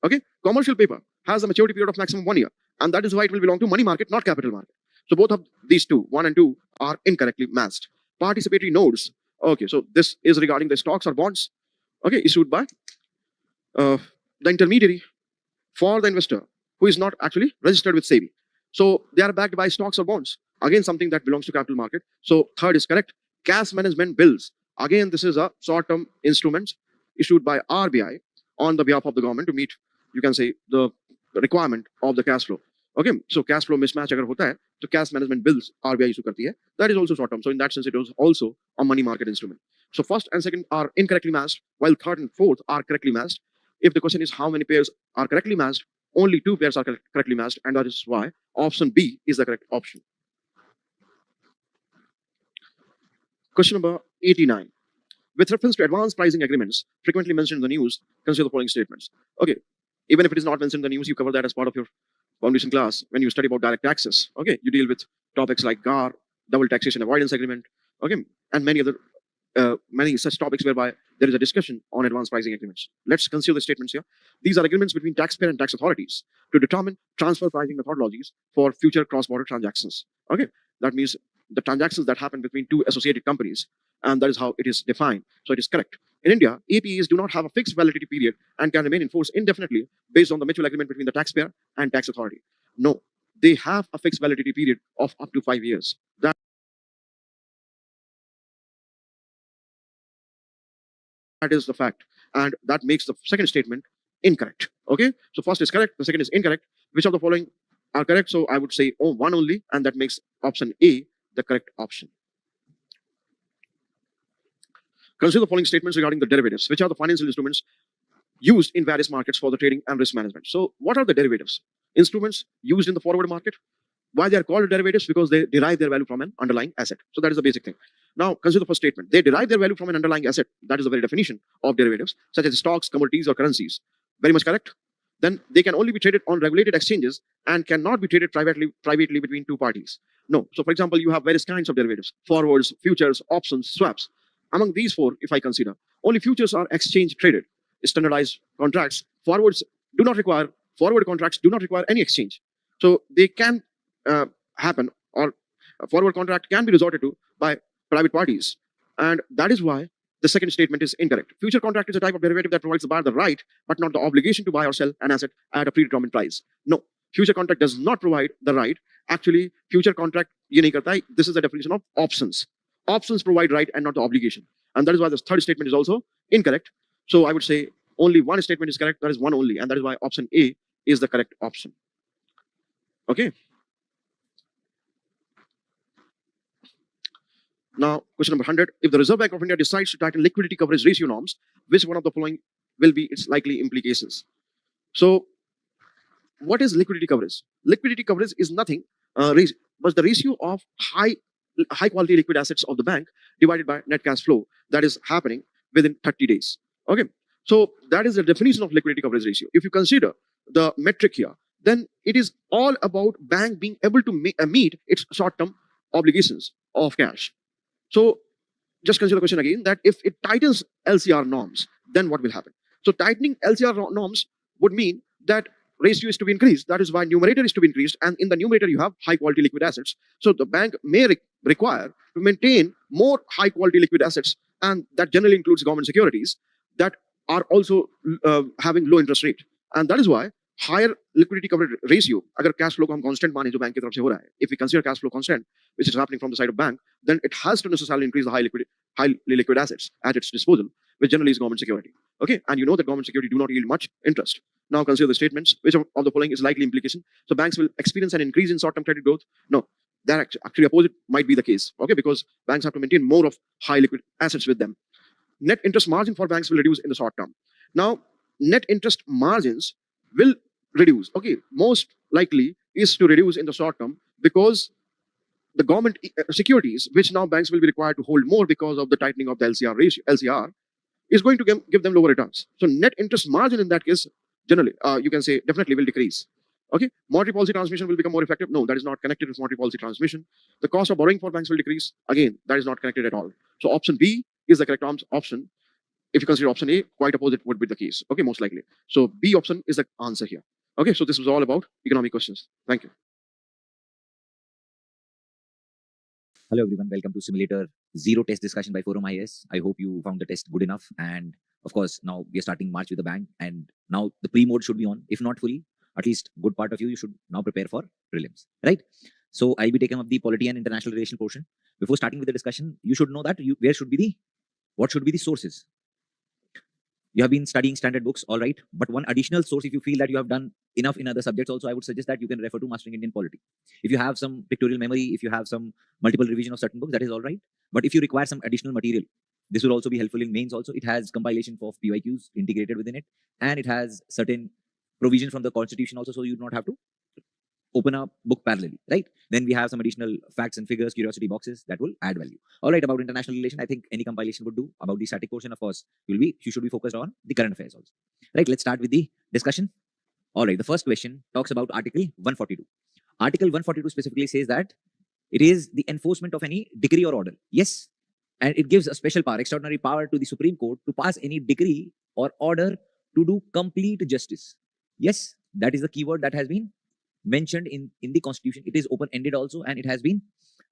Okay, commercial paper has a maturity period of maximum 1 year, and that is why it will belong to money market, not capital market. So both of these two, 1 and 2, are incorrectly matched. Participatory notes. Okay, so this is regarding the stocks or bonds, okay, issued by the intermediary for the investor who is not actually registered with SEBI. So they are backed by stocks or bonds. Again, something that belongs to capital market. So third is correct. Cash management bills. Again, this is a short-term instrument issued by RBI on the behalf of the government to meet, you can say, the requirement of the cash flow. Okay, so cash flow mismatch agar hota hai, so cash management bills RBI issue karti hai. That is also short-term. So in that sense, it was also a money market instrument. So first and second are incorrectly matched, while third and fourth are correctly matched. If the question is how many pairs are correctly matched, only 2 pairs are correctly matched, and that is why option B is the correct option. Question number 89. With reference to advanced pricing agreements frequently mentioned in the news, consider the following statements. Okay, even if it is not mentioned in the news, you cover that as part of your foundation class when you study about direct taxes. Okay, you deal with topics like GAR, double taxation avoidance agreement, okay, and many such topics whereby there is a discussion on advanced pricing agreements. Let's consider the statements here. These are agreements between taxpayer and tax authorities to determine transfer pricing methodologies for future cross-border transactions. Okay, that means the transactions that happen between 2 associated companies, and that is how it is defined. So it is correct. In India, APEs do not have a fixed validity period and can remain in force indefinitely based on the mutual agreement between the taxpayer and tax authority. No, they have a fixed validity period of up to 5 years. That is the fact, and that makes the second statement incorrect. Okay, so first is correct, the second is incorrect. Which of the following are correct? So I would say one only, and that makes option A the correct option. Consider the following statements regarding the derivatives, which are the financial instruments used in various markets for the trading and risk management. So what are the derivatives? Instruments used in the forward market. Why they are called derivatives? Because they derive their value from an underlying asset. So that is the basic thing. Now consider the first statement. They derive their value from an underlying asset. That is the very definition of derivatives, such as stocks, commodities, or currencies. Very much correct. Then they can only be traded on regulated exchanges and cannot be traded privately between 2 parties. No. So for example, you have various kinds of derivatives: forwards, futures, options, swaps. among these four, if I consider, only futures are exchange traded, standardized contracts. Forward contracts do not require any exchange. So they can happen, or a forward contract can be resorted to by private parties. And that is why the second statement is incorrect. Future contract is a type of derivative that provides the buyer the right, but not the obligation to buy or sell an asset at a predetermined price. No, future contract does not provide the right. Actually, future contract ये नहीं करता है. This is the definition of options. Options provide right and not the obligation. And that is why the third statement is also incorrect. So I would say only one statement is correct. That is one only. And that is why option A is the correct option. Okay. Now, question number 100. If the Reserve Bank of India decides to tighten liquidity coverage ratio norms, which one of the following will be its likely implications? So, what is liquidity coverage? Liquidity coverage is nothing but the ratio of high quality liquid assets of the bank divided by net cash flow that is happening within 30 days. Okay. So, that is the definition of liquidity coverage ratio. If you consider the metric here, then it is all about bank being able to meet its short-term obligations of cash. So just consider the question again, that if it tightens LCR norms, then what will happen? So tightening LCR norms would mean that ratio is to be increased. That is why numerator is to be increased. And in the numerator, you have high quality liquid assets. So the bank may require to maintain more high quality liquid assets. And that generally includes government securities that are also having low interest rate. And that is why higher liquidity coverage ratio, अगर cash flow को हम constant माने जो bank की तरफ से हो रहा है, if we consider cash flow constant, which is happening from the side of bank, then it has to necessarily increase the highly liquid assets at its disposal, which generally is government security. Okay, and you know that government security do not yield much interest. Now consider the statements. Which of the following is likely implication? So banks will experience an increase in short-term credit growth. No, that actually opposite might be the case. Okay, because banks have to maintain more of high liquid assets with them. Net interest margin for banks will reduce in the short term. Now, net interest margins will reduce. Okay, most likely is to reduce in the short term because the government securities, which now banks will be required to hold more because of the tightening of the LCR ratio, LCR, is going to give them lower returns. So net interest margin in that case, generally, you can say definitely will decrease. Okay, monetary policy transmission will become more effective. No, that is not connected with monetary policy transmission. The cost of borrowing for banks will decrease. Again, that is not connected at all. So option B is the correct option. If you consider option A, quite opposite would be the case. Okay, most likely. So B option is the answer here. Okay, so this was all about economic questions. Thank you. Hello everyone, welcome to Simulator 0 test discussion by Forum IS. I hope you found the test good enough. And of course, now we are starting March with the bank, and now the pre-mode should be on. If not fully, at least good part of you should now prepare for prelims, right? So I'll be taking up the polity and international relation portion. Before starting with the discussion, you should know that what should be the sources. You have been studying standard books, all right. But one additional source, if you feel that you have done enough in other subjects also, I would suggest that you can refer to Mastering Indian Polity. If you have some pictorial memory, if you have some multiple revision of certain books, that is all right. But if you require some additional material, this will also be helpful in mains also. It has compilation of PYQs integrated within it. And it has certain provision from the constitution also, so you do not have to open a book parallelly, right? Then we have some additional facts and figures, curiosity boxes that will add value. All right, about international relation, I think any compilation would do. About the static portion, of course, you should be focused on the current affairs also. Right, let's start with the discussion. All right, the first question talks about Article 142. Article 142 specifically says that it is the enforcement of any decree or order. Yes, and it gives a special power, extraordinary power to the Supreme Court to pass any decree or order to do complete justice. Yes, that is the keyword that has been mentioned in the constitution. It is open-ended also, and it has been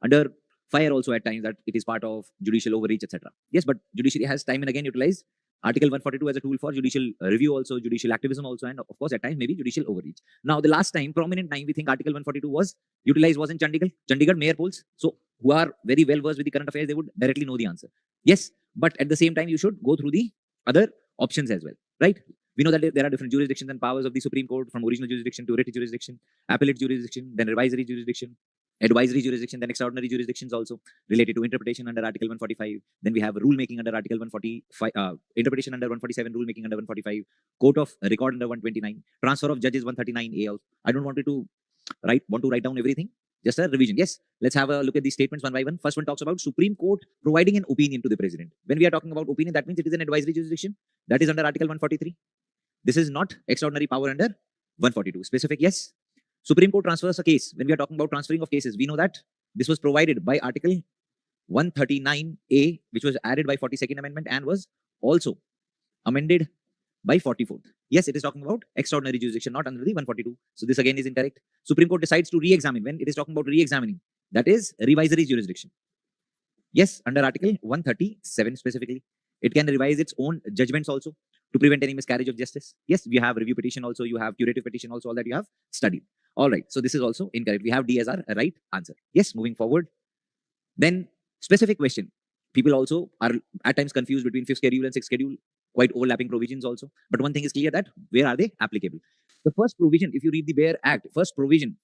under fire also at times that it is part of judicial overreach, etc. Yes, but judiciary has time and again utilized Article 142 as a tool for judicial review also, judicial activism also, and of course at times maybe judicial overreach. Now the last time, prominent time we think Article 142 was utilized was in Chandigarh mayor polls. So who are very well versed with the current affairs, they would directly know the answer. Yes, but at the same time you should go through the other options as well, right? We know that there are different jurisdictions and powers of the Supreme Court, from original jurisdiction to writ jurisdiction, appellate jurisdiction, then advisory jurisdiction, then extraordinary jurisdictions also related to interpretation under Article 145. Then we have rulemaking under Article 145, interpretation under 147, rulemaking under 145, court of record under 129, transfer of judges 139A also. I don't want to write down everything. Just a revision. Yes, let's have a look at these statements one by one. First one talks about Supreme Court providing an opinion to the president. When we are talking about opinion, that means it is an advisory jurisdiction. That is under Article 143. This is not extraordinary power under 142. Specific, yes. Supreme Court transfers a case. When we are talking about transferring of cases, we know that this was provided by Article 139A, which was added by 42nd Amendment and was also amended by 44th. Yes, it is talking about extraordinary jurisdiction, not under the 142. So this again is incorrect. Supreme Court decides to re-examine. When it is talking about re-examining, that is revisory jurisdiction. Yes, under Article 137 specifically. It can revise its own judgments also to prevent any miscarriage of justice. Yes, you have review petition also, you have curative petition also, all that you have studied. All right, so this is also incorrect. We have D as our right answer. Yes, moving forward. Then specific question. People also are at times confused between 5th schedule and 6th schedule, quite overlapping provisions also. But one thing is clear, that where are they applicable? The first provision, if you read the bare act, first provision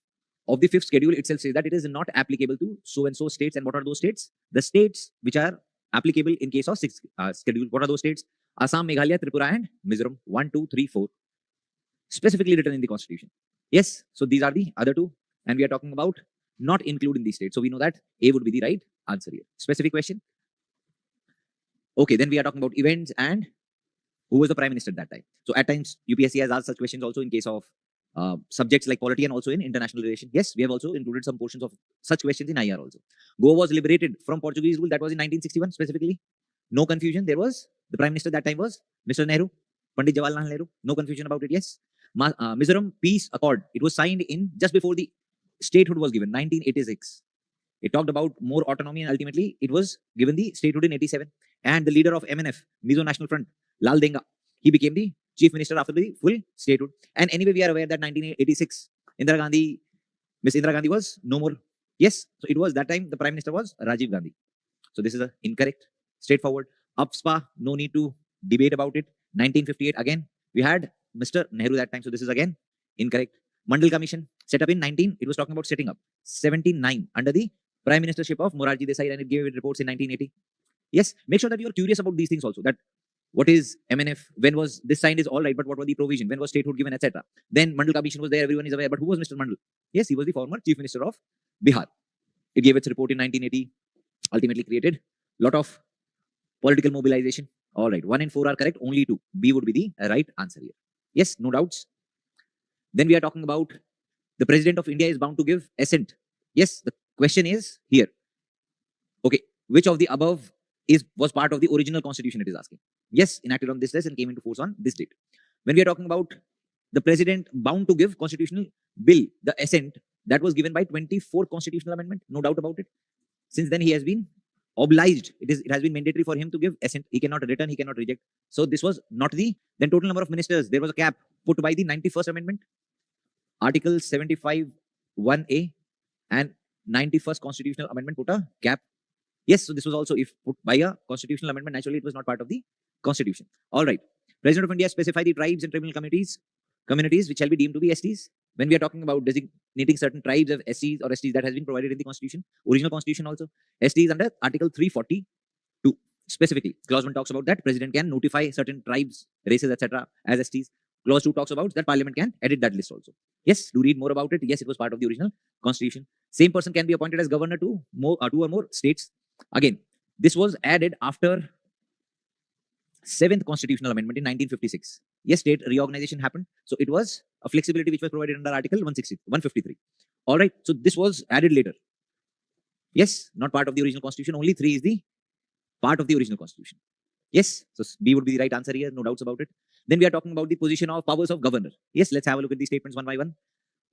of the 5th schedule itself says that it is not applicable to so and so states. And what are those states? The states which are applicable in case of 6th schedule. What are those states? Assam, Meghalaya, Tripura, and Mizoram. 1, 2, 3, 4. Specifically written in the constitution. Yes, so these are the other two. And we are talking about not including these states. So we know that A would be the right answer here. Specific question. Okay, then we are talking about events and who was the prime minister at that time. So at times UPSC has asked such questions also in case of subjects like polity and also in international relation. Yes, we have also included some portions of such questions in IR also. Goa was liberated from Portuguese rule. That was in 1961 specifically. No confusion. There was the prime minister that time was Mr. Nehru, Pandit Jawaharlal Nehru. No confusion about it. Yes. Mizoram Peace Accord. It was signed in just before the statehood was given, 1986. It talked about more autonomy and ultimately it was given the statehood in 87. And the leader of MNF, Mizo National Front, Lal Denga, he became the chief minister after the full statehood. And anyway, we are aware that 1986, Miss Indira Gandhi was no more. Yes, so it was that time the prime minister was Rajiv Gandhi. So this is a incorrect, straightforward. UPSPA, no need to debate about it. 1958, again, we had Mr. Nehru that time. So this is again incorrect. Mandal Commission, set up in 19, it was talking about setting up 79 under the prime ministership of Morarji Desai, and it gave it reports in 1980. Yes, make sure that you are curious about these things also. That what is MNF? When was this signed is all right, but what was the provision? When was statehood given, etc. Then Mandal Commission was there, everyone is aware. But who was Mr. Mandal? Yes, he was the former chief minister of Bihar. It gave its report in 1980, ultimately created a lot of political mobilization. All right, 1 and 4 are correct, only 2. B would be the right answer here. Yes, no doubts. Then we are talking about the president of India is bound to give assent. Yes, the question is here. Okay, which of the above was part of the original constitution, it is asking. Yes, enacted on this day and came into force on this date. When we are talking about the president bound to give constitutional bill, the assent, that was given by 24th constitutional amendment, no doubt about it. Since then he has been obliged, it has been mandatory for him to give assent. He cannot return, he cannot reject. So this was not the then total number of ministers. There was a cap put by the 91st amendment, Article 75 1A, and 91st constitutional amendment put a cap. Yes, so this was also, if put by a constitutional amendment, naturally it was not part of the constitution. All right. President of India specified the tribes and tribal communities which shall be deemed to be STs. When we are talking about designating certain tribes of SCs or STs, that has been provided in the constitution, original constitution also. STs under Article 342 specifically. Clause 1 talks about that president can notify certain tribes, races, etc. as STs. Clause 2 talks about that parliament can edit that list also. Yes, do read more about it. Yes, it was part of the original constitution. Same person can be appointed as governor to two or more states. Again, this was added after 7th constitutional amendment in 1956. Yes, state reorganization happened. So it was a flexibility which was provided under Article 153. All right. So this was added later. Yes, not part of the original constitution. Only 3 is the part of the original constitution. Yes, so B would be the right answer here. No doubts about it. Then we are talking about the position of powers of governor. Yes, let's have a look at these statements one by one.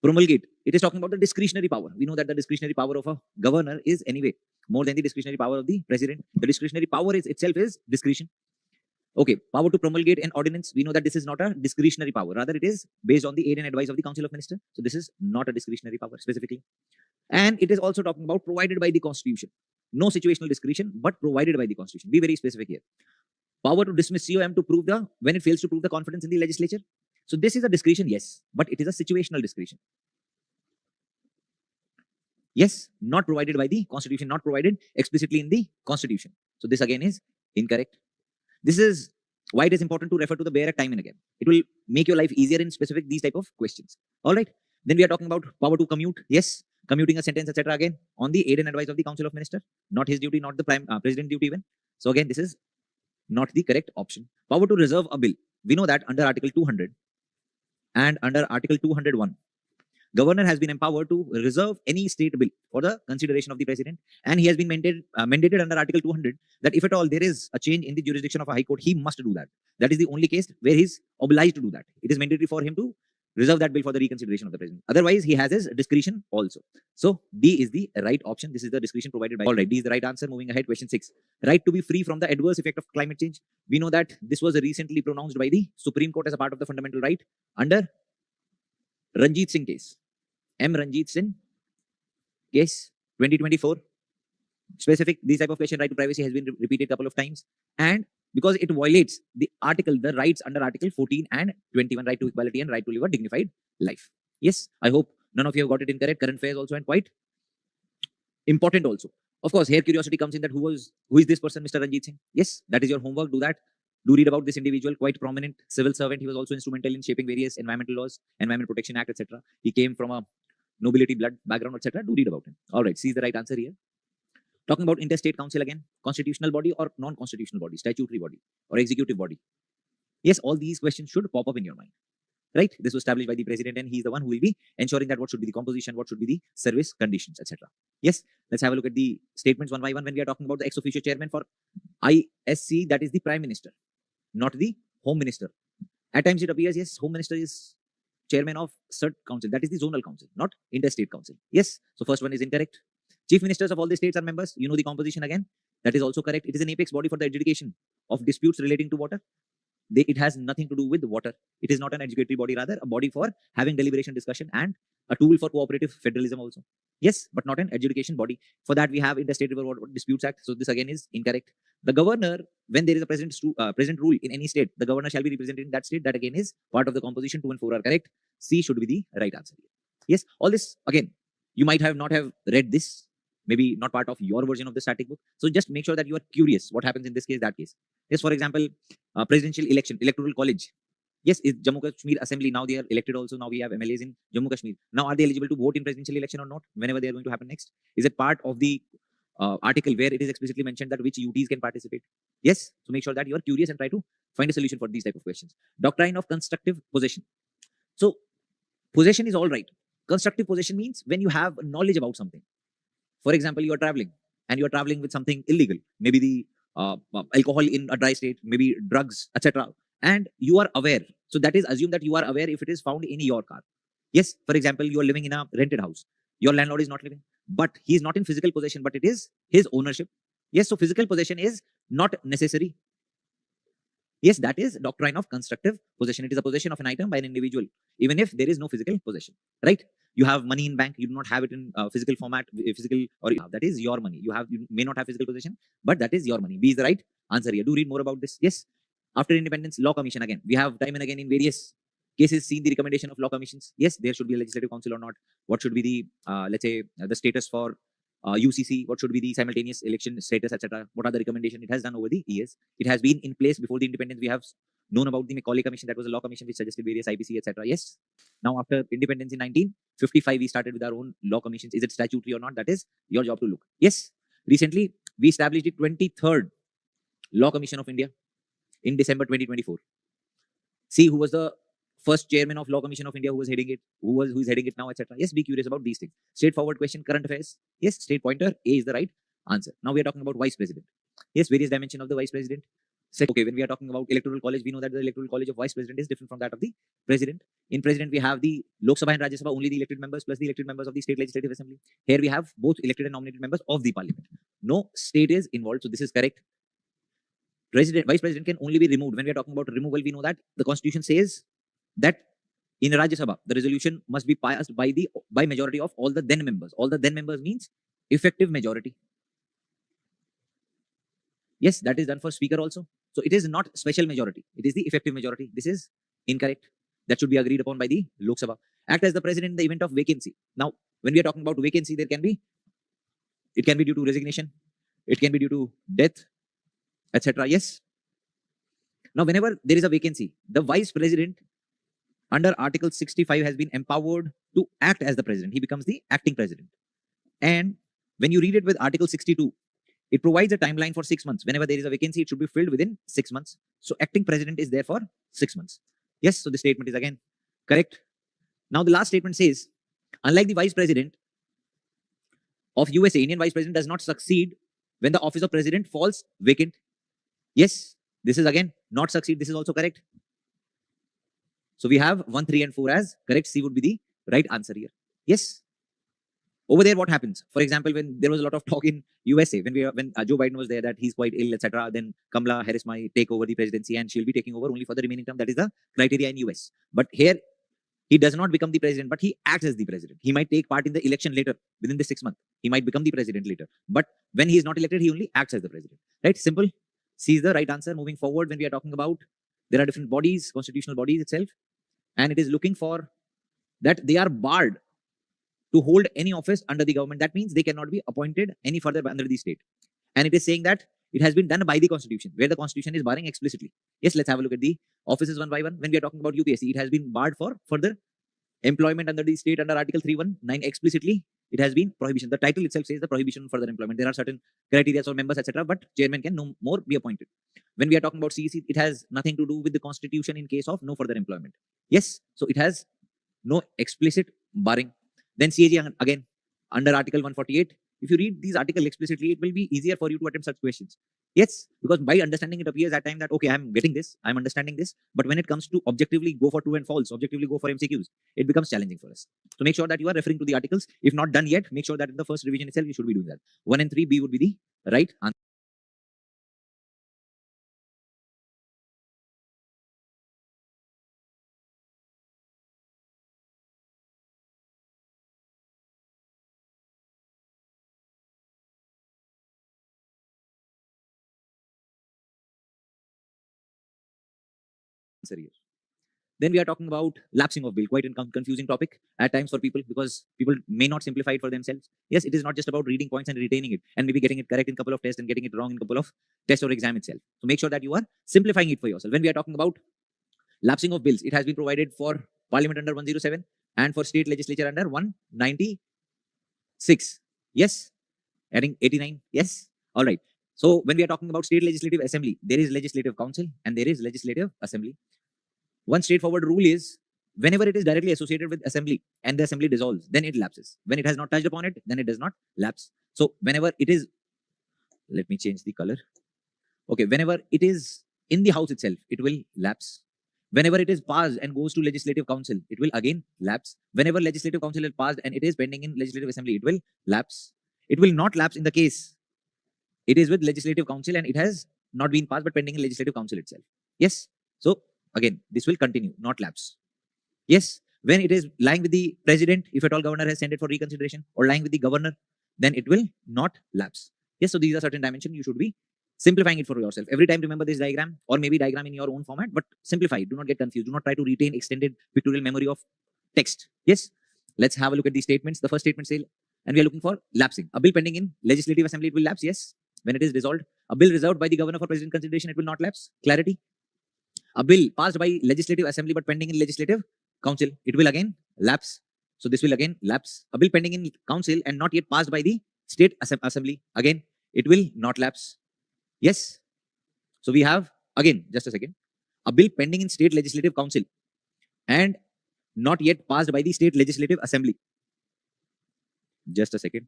Promulgate. It is talking about the discretionary power. We know that the discretionary power of a governor is anyway more than the discretionary power of the president. The discretionary power itself is discretion. Okay, power to promulgate an ordinance. We know that this is not a discretionary power. Rather, it is based on the aid and advice of the Council of Ministers. So this is not a discretionary power specifically. And it is also talking about provided by the Constitution. No situational discretion, but provided by the Constitution. Be very specific here. Power to dismiss COM to prove when it fails to prove the confidence in the legislature. So this is a discretion, yes, but it is a situational discretion. Yes, not provided by the Constitution, not provided explicitly in the Constitution. So this again is incorrect. This is why it is important to refer to the bare act time and again. It will make your life easier in specific these type of questions. All right. Then we are talking about power to commute. Yes, commuting a sentence, etc. Again, on the aid and advice of the Council of Ministers. Not his duty, not the president duty even. So again, this is not the correct option. Power to reserve a bill. We know that under Article 200 and under Article 201, Governor has been empowered to reserve any state bill for the consideration of the president, and he has been mandated under Article 200 that if at all there is a change in the jurisdiction of a high court, he must do that. That is the only case where he's obliged to do that. It is mandatory for him to reserve that bill for the reconsideration of the president. Otherwise, he has his discretion also. So D is the right option. This is the discretion provided by. All right, D is the right answer. Moving ahead, question 6. Right to be free from the adverse effect of climate change. We know that this was recently pronounced by the Supreme Court as a part of the fundamental right under Ranjit Singh case. M. Ranjit Singh case 2024. Specific, this type of question, right to privacy, has been repeated a couple of times. And because it violates the rights under Article 14 and 21, right to equality and right to live a dignified life. Yes, I hope none of you have got it incorrect. Current affairs also, and quite important also. Of course, here curiosity comes in that who is this person, Mr. Ranjit Singh? Yes, that is your homework. Do that. Do read about this individual, quite prominent civil servant. He was also instrumental in shaping various environmental laws, Environment Protection Act, etc. He came from a nobility blood background, etc. Do read about him. All right, see the right answer here. Talking about interstate council again, constitutional body or non-constitutional body, statutory body or executive body. Yes, all these questions should pop up in your mind, right? This was established by the president, and he's the one who will be ensuring that what should be the composition, what should be the service conditions, etc. Yes, let's have a look at the statements one by one. When we are talking about the ex officio chairman for ISC, that is the prime minister, not the home minister. At times it appears, yes, home minister is chairman of CERT council, that is the zonal council, not interstate council. Yes, so first one is incorrect. Chief ministers of all the states are members. You know the composition again. That is also correct. It is an apex body for the adjudication of disputes relating to water. It has nothing to do with water. It is not an adjudicatory body, rather a body for having deliberation, discussion, and a tool for cooperative federalism also. Yes, but not an adjudication body. For that, we have Interstate River Water Disputes Act. So this again is incorrect. The governor, when there is a president rule in any state, the governor shall be represented in that state. That again is part of the composition. 2 and 4 are correct. C should be the right answer. Yes, all this again, you might have not have read this. Maybe not part of your version of the static book. So just make sure that you are curious what happens in this case, that case. Yes, for example, presidential election, electoral college. Yes, is Jammu Kashmir Assembly, now they are elected also. Now we have MLAs in Jammu Kashmir. Now are they eligible to vote in presidential election or not? Whenever they are going to happen next? Is it part of the article where it is explicitly mentioned that which UTs can participate? Yes, so make sure that you are curious and try to find a solution for these type of questions. Doctrine of constructive possession. So possession is all right. Constructive possession means when you have knowledge about something. For example, you are traveling and you are traveling with something illegal, maybe the alcohol in a dry state, maybe drugs, etc. And you are aware. So that is assume that you are aware if it is found in your car. Yes, for example, you are living in a rented house. Your landlord is not living, but he is not in physical possession, but it is his ownership. Yes, so physical possession is not necessary. Yes, that is doctrine of constructive possession. It is a possession of an item by an individual, even if there is no physical possession, right? You have money in bank, you do not have it in physical format, that is your money. You may not have physical possession, but that is your money. B is the right answer here. Do read more about this. Yes, after independence, law commission again. We have time and again in various cases seen the recommendation of law commissions. Yes, there should be a legislative council or not. What should be the, let's say, the status for UCC? What should be the simultaneous election status, etc.? What are the recommendations it has done over the years? It has been in place before the independence. We have known about the Macaulay Commission, that was a law commission which suggested various IPC, etc. Yes. Now, after independence in 1955, we started with our own law commissions. Is it statutory or not? That is your job to look. Yes. Recently, we established the 23rd Law Commission of India in December 2024. See who was the first chairman of Law Commission of India, who was heading it, who is heading it now, etc. Yes, be curious about these things. Straightforward question, current affairs. Yes, straight pointer. A is the right answer. Now we are talking about vice president. Yes, various dimension of the vice president. Okay, when we are talking about electoral college, we know that the electoral college of vice president is different from that of the president. In president, we have the Lok Sabha and Rajya Sabha, only the elected members plus the elected members of the state legislative assembly. Here we have both elected and nominated members of the parliament. No state is involved, so this is correct. Vice president can only be removed. When we are talking about removal, we know that the constitution says that in Rajya Sabha, the resolution must be passed by majority of all the then members. All the then members means effective majority. Yes, that is done for speaker also. So it is not special majority. It is the effective majority. This is incorrect. That should be agreed upon by the Lok Sabha. Act as the president in the event of vacancy. Now, when we are talking about vacancy, it can be due to resignation. It can be due to death, etc. Yes. Now, whenever there is a vacancy, the vice president under Article 65 has been empowered to act as the president. He becomes the acting president. And when you read it with Article 62, it provides a timeline for 6 months. Whenever there is a vacancy, it should be filled within 6 months. So acting president is there for 6 months. Yes, so the statement is again correct. Now the last statement says Unlike the vice president of USA, Indian vice president does not succeed when the office of president falls vacant. Yes, this is again not succeed. This is also correct. So we have 1, 3, and 4 as correct. C would be the right answer here. Yes. Over there, what happens? For example, when there was a lot of talk in USA, when Joe Biden was there that he's quite ill, etc., then Kamala Harris might take over the presidency and she'll be taking over only for the remaining term. That is the criteria in US. But here, he does not become the president, but he acts as the president. He might take part in the election later within the 6 months. He might become the president later. But when he is not elected, he only acts as the president. Right? Simple. C is the right answer. Moving forward, when we are talking about there are different bodies, constitutional bodies itself, and it is looking for that they are barred to hold any office under the government. That means they cannot be appointed any further under the state. And it is saying that it has been done by the constitution, where the constitution is barring explicitly. Yes, let's have a look at the offices one by one. When we are talking about UPSC, it has been barred for further employment under the state under Article 319 explicitly. It has been prohibition. The title itself says the prohibition for further employment. There are certain criteria for members, etc., but chairman can no more be appointed. When we are talking about CEC, it has nothing to do with the constitution in case of no further employment. Yes, so it has no explicit barring. Then CAG again under Article 148. If you read these articles explicitly, it will be easier for you to attempt such questions. Yes, because by understanding it appears at time that okay, I'm getting this, I'm understanding this, but when it comes to objectively go for true and false, objectively go for MCQs, it becomes challenging for us. So make sure that you are referring to the articles. If not done yet, make sure that in the first revision itself, you should be doing that. 1 and 3, B would be the right answer here. Then we are talking about lapsing of bill, quite a confusing topic at times for people because people may not simplify it for themselves. Yes, it is not just about reading points and retaining it and maybe getting it correct in a couple of tests and getting it wrong in a couple of tests or exam itself. So make sure that you are simplifying it for yourself. When we are talking about lapsing of bills, it has been provided for Parliament under 107 and for state legislature under 196. Yes, adding 89. Yes, all right. So when we are talking about state legislative assembly, there is legislative council and there is legislative assembly. One straightforward rule is whenever it is directly associated with assembly and the assembly dissolves, then it lapses. When it has not touched upon it, then it does not lapse. So whenever it is, let me change the color. Okay, whenever it is in the house itself, it will lapse. Whenever it is passed and goes to legislative council, it will again lapse. Whenever legislative council is passed and it is pending in legislative assembly, it will lapse. It will not lapse in the case it is with legislative council and it has not been passed but pending in legislative council itself. Yes. So again, this will continue, not lapse. Yes, when it is lying with the president, if at all governor has sent it for reconsideration or lying with the governor, then it will not lapse. Yes, so these are certain dimensions you should be simplifying it for yourself. Every time remember this diagram or maybe diagram in your own format, but simplify it. Do not get confused. Do not try to retain extended pictorial memory of text. Yes, let's have a look at these statements. The first statement says, and we are looking for lapsing. A bill pending in legislative assembly, it will lapse. Yes, when it is resolved. A bill reserved by the governor for president consideration, it will not lapse. Clarity. A bill passed by legislative assembly but pending in legislative council, it will again lapse. So this will again lapse. A bill pending in council and not yet passed by the state assembly, again, it will not lapse. Yes. So we have, again, just a second, a bill pending in state legislative council and not yet passed by the state legislative assembly. Just a second.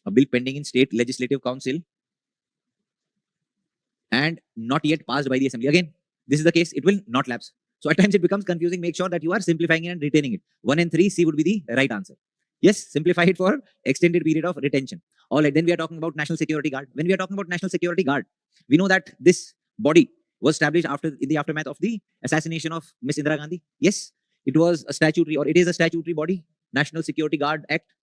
A bill pending in state legislative council and not yet passed by the assembly. Again, this is the case, it will not lapse. So at times it becomes confusing. Make sure that you are simplifying it and retaining it. 1 and 3, C would be the right answer. Yes, simplify it for extended period of retention. All right, then we are talking about National Security Guard. When we are talking about National Security Guard, we know that this body was established in the aftermath of the assassination of Miss Indira Gandhi. Yes, it was a statutory or it is a statutory body, National Security Guard Act.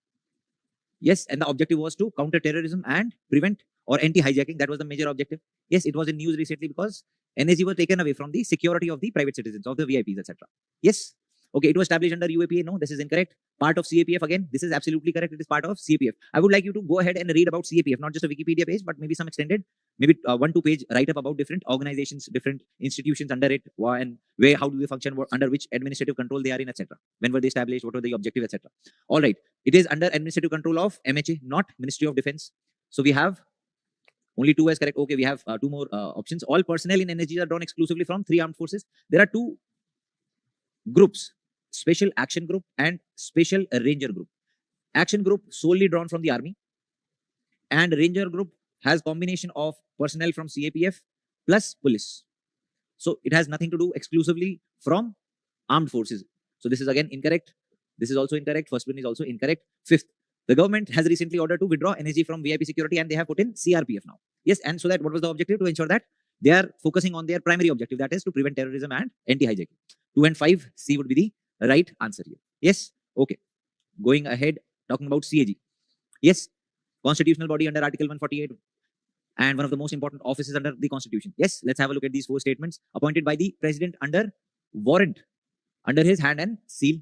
Yes, and the objective was to counter terrorism and prevent or anti-hijacking. That was the major objective. Yes, it was in news recently because NSG was taken away from the security of the private citizens, of the VIPs, etc. Yes. Okay, it was established under UAPA. No, this is incorrect. Part of CAPF again. This is absolutely correct. It is part of CAPF. I would like you to go ahead and read about CAPF, not just a Wikipedia page, but maybe some extended, maybe 1-2 page write up about different organizations, different institutions under it, and where, how do they function, under which administrative control they are in, etc. When were they established? What were the objective, etc. All right. It is under administrative control of MHA, not Ministry of Defense. So we have only 2 as correct. Okay, we have 2 more options. All personnel in NSG are drawn exclusively from 3 armed forces. There are 2 groups: Special Action Group and Special Ranger Group. Action Group solely drawn from the army, and Ranger Group has combination of personnel from CAPF plus police. So it has nothing to do exclusively from armed forces. So this is again incorrect. This is also incorrect. First one is also incorrect. Fifth, the government has recently ordered to withdraw NSG from VIP security, and they have put in CRPF now. Yes, and so that what was the objective? To ensure that they are focusing on their primary objective, that is to prevent terrorism and anti-hijacking. 2 and 5, C would be the right answer here. Yes, okay. Going ahead, talking about CAG. Yes, constitutional body under Article 148 and one of the most important offices under the Constitution. Yes, let's have a look at these 4 statements. Appointed by the president under warrant, under his hand and seal.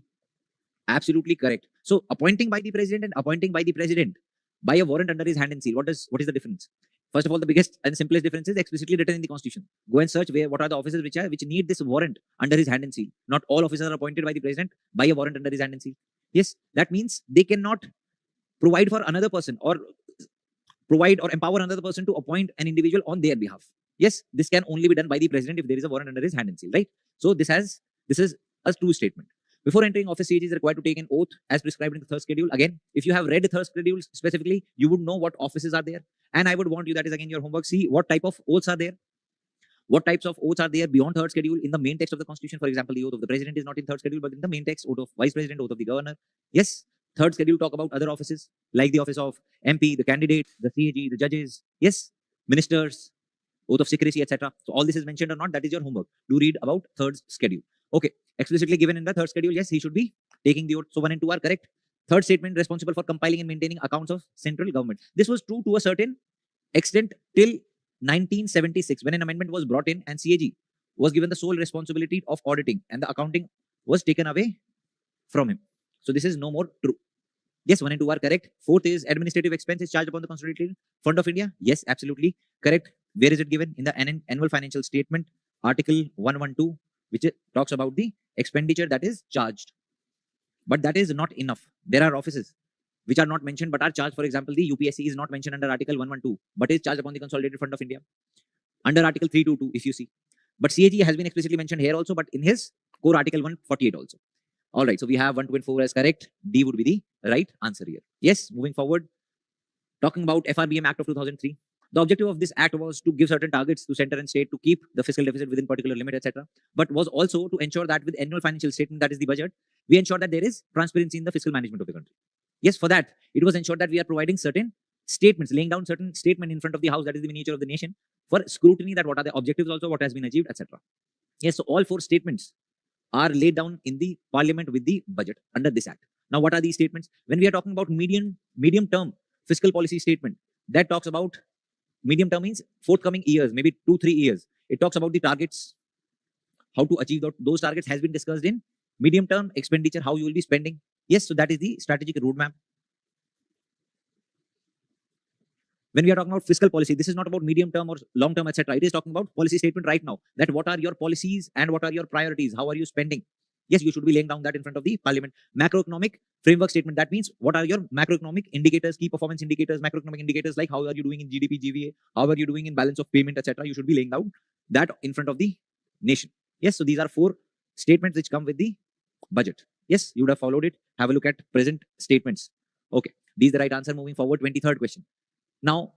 Absolutely correct. So appointing by the president and appointing by the president by a warrant under his hand and seal. What is the difference? First of all, the biggest and simplest difference is explicitly written in the Constitution. Go and search what are the officers which need this warrant under his hand and seal. Not all officers are appointed by the president by a warrant under his hand and seal. Yes, that means they cannot provide for another person or provide or empower another person to appoint an individual on their behalf. Yes, this can only be done by the president if there is a warrant under his hand and seal, right? So this is a true statement. Before entering office, CAG is required to take an oath as prescribed in the third schedule. Again, if you have read the third schedule specifically, you would know what offices are there. And I would want you, that is again your homework, see what type of oaths are there. What types of oaths are there beyond third schedule in the main text of the Constitution? For example, the oath of the president is not in third schedule, but in the main text, oath of vice president, oath of the governor. Yes, third schedule talk about other offices like the office of MP, the candidate, the CAG, the judges. Yes, ministers, oath of secrecy, etc. So all this is mentioned or not, that is your homework. Do read about third schedule. Okay, explicitly given in the third schedule, yes, he should be taking the oath. So 1 and 2 are correct. Third statement, responsible for compiling and maintaining accounts of central government. This was true to a certain extent till 1976, when an amendment was brought in and CAG was given the sole responsibility of auditing and the accounting was taken away from him. So this is no more true. Yes, 1 and 2 are correct. Fourth is administrative expenses charged upon the Consolidated Fund of India. Yes, absolutely correct. Where is it given? In the annual financial statement, Article 112, which talks about the expenditure that is charged. But that is not enough. There are offices which are not mentioned but are charged. For example, the UPSC is not mentioned under Article 112, but is charged upon the Consolidated Fund of India under Article 322, if you see. But CAG has been explicitly mentioned here also, but in his core Article 148 also. All right, so we have 1, 2, and 4 as correct. D would be the right answer here. Yes, moving forward, talking about FRBM Act of 2003. The objective of this act was to give certain targets to center and state to keep the fiscal deficit within particular limit, etc. But was also to ensure that with annual financial statement, that is the budget, we ensure that there is transparency in the fiscal management of the country. Yes, for that, it was ensured that we are providing certain statements, laying down certain statement in front of the house, that is the miniature of the nation, for scrutiny, that what are the objectives also, what has been achieved, etc. Yes, so all 4 statements are laid down in the parliament with the budget under this act. Now, what are these statements? When we are talking about medium term fiscal policy statement, that talks about medium term means forthcoming years, maybe 2-3 years. It talks about the targets, how to achieve those targets has been discussed in medium term expenditure, how you will be spending. Yes, so that is the strategic roadmap. When we are talking about fiscal policy, this is not about medium term or long term, etc. It is talking about policy statement right now, that what are your policies and what are your priorities, how are you spending. Yes, you should be laying down that in front of the parliament. Macroeconomic framework statement, that means what are your macroeconomic indicators, key performance indicators, macroeconomic indicators, like how are you doing in GDP, GVA, how are you doing in balance of payment, etc. You should be laying down that in front of the nation. Yes, so these are 4 statements which come with the budget. Yes, you would have followed it. Have a look at present statements. Okay, these are the right answer. Moving forward, 23rd question. Now,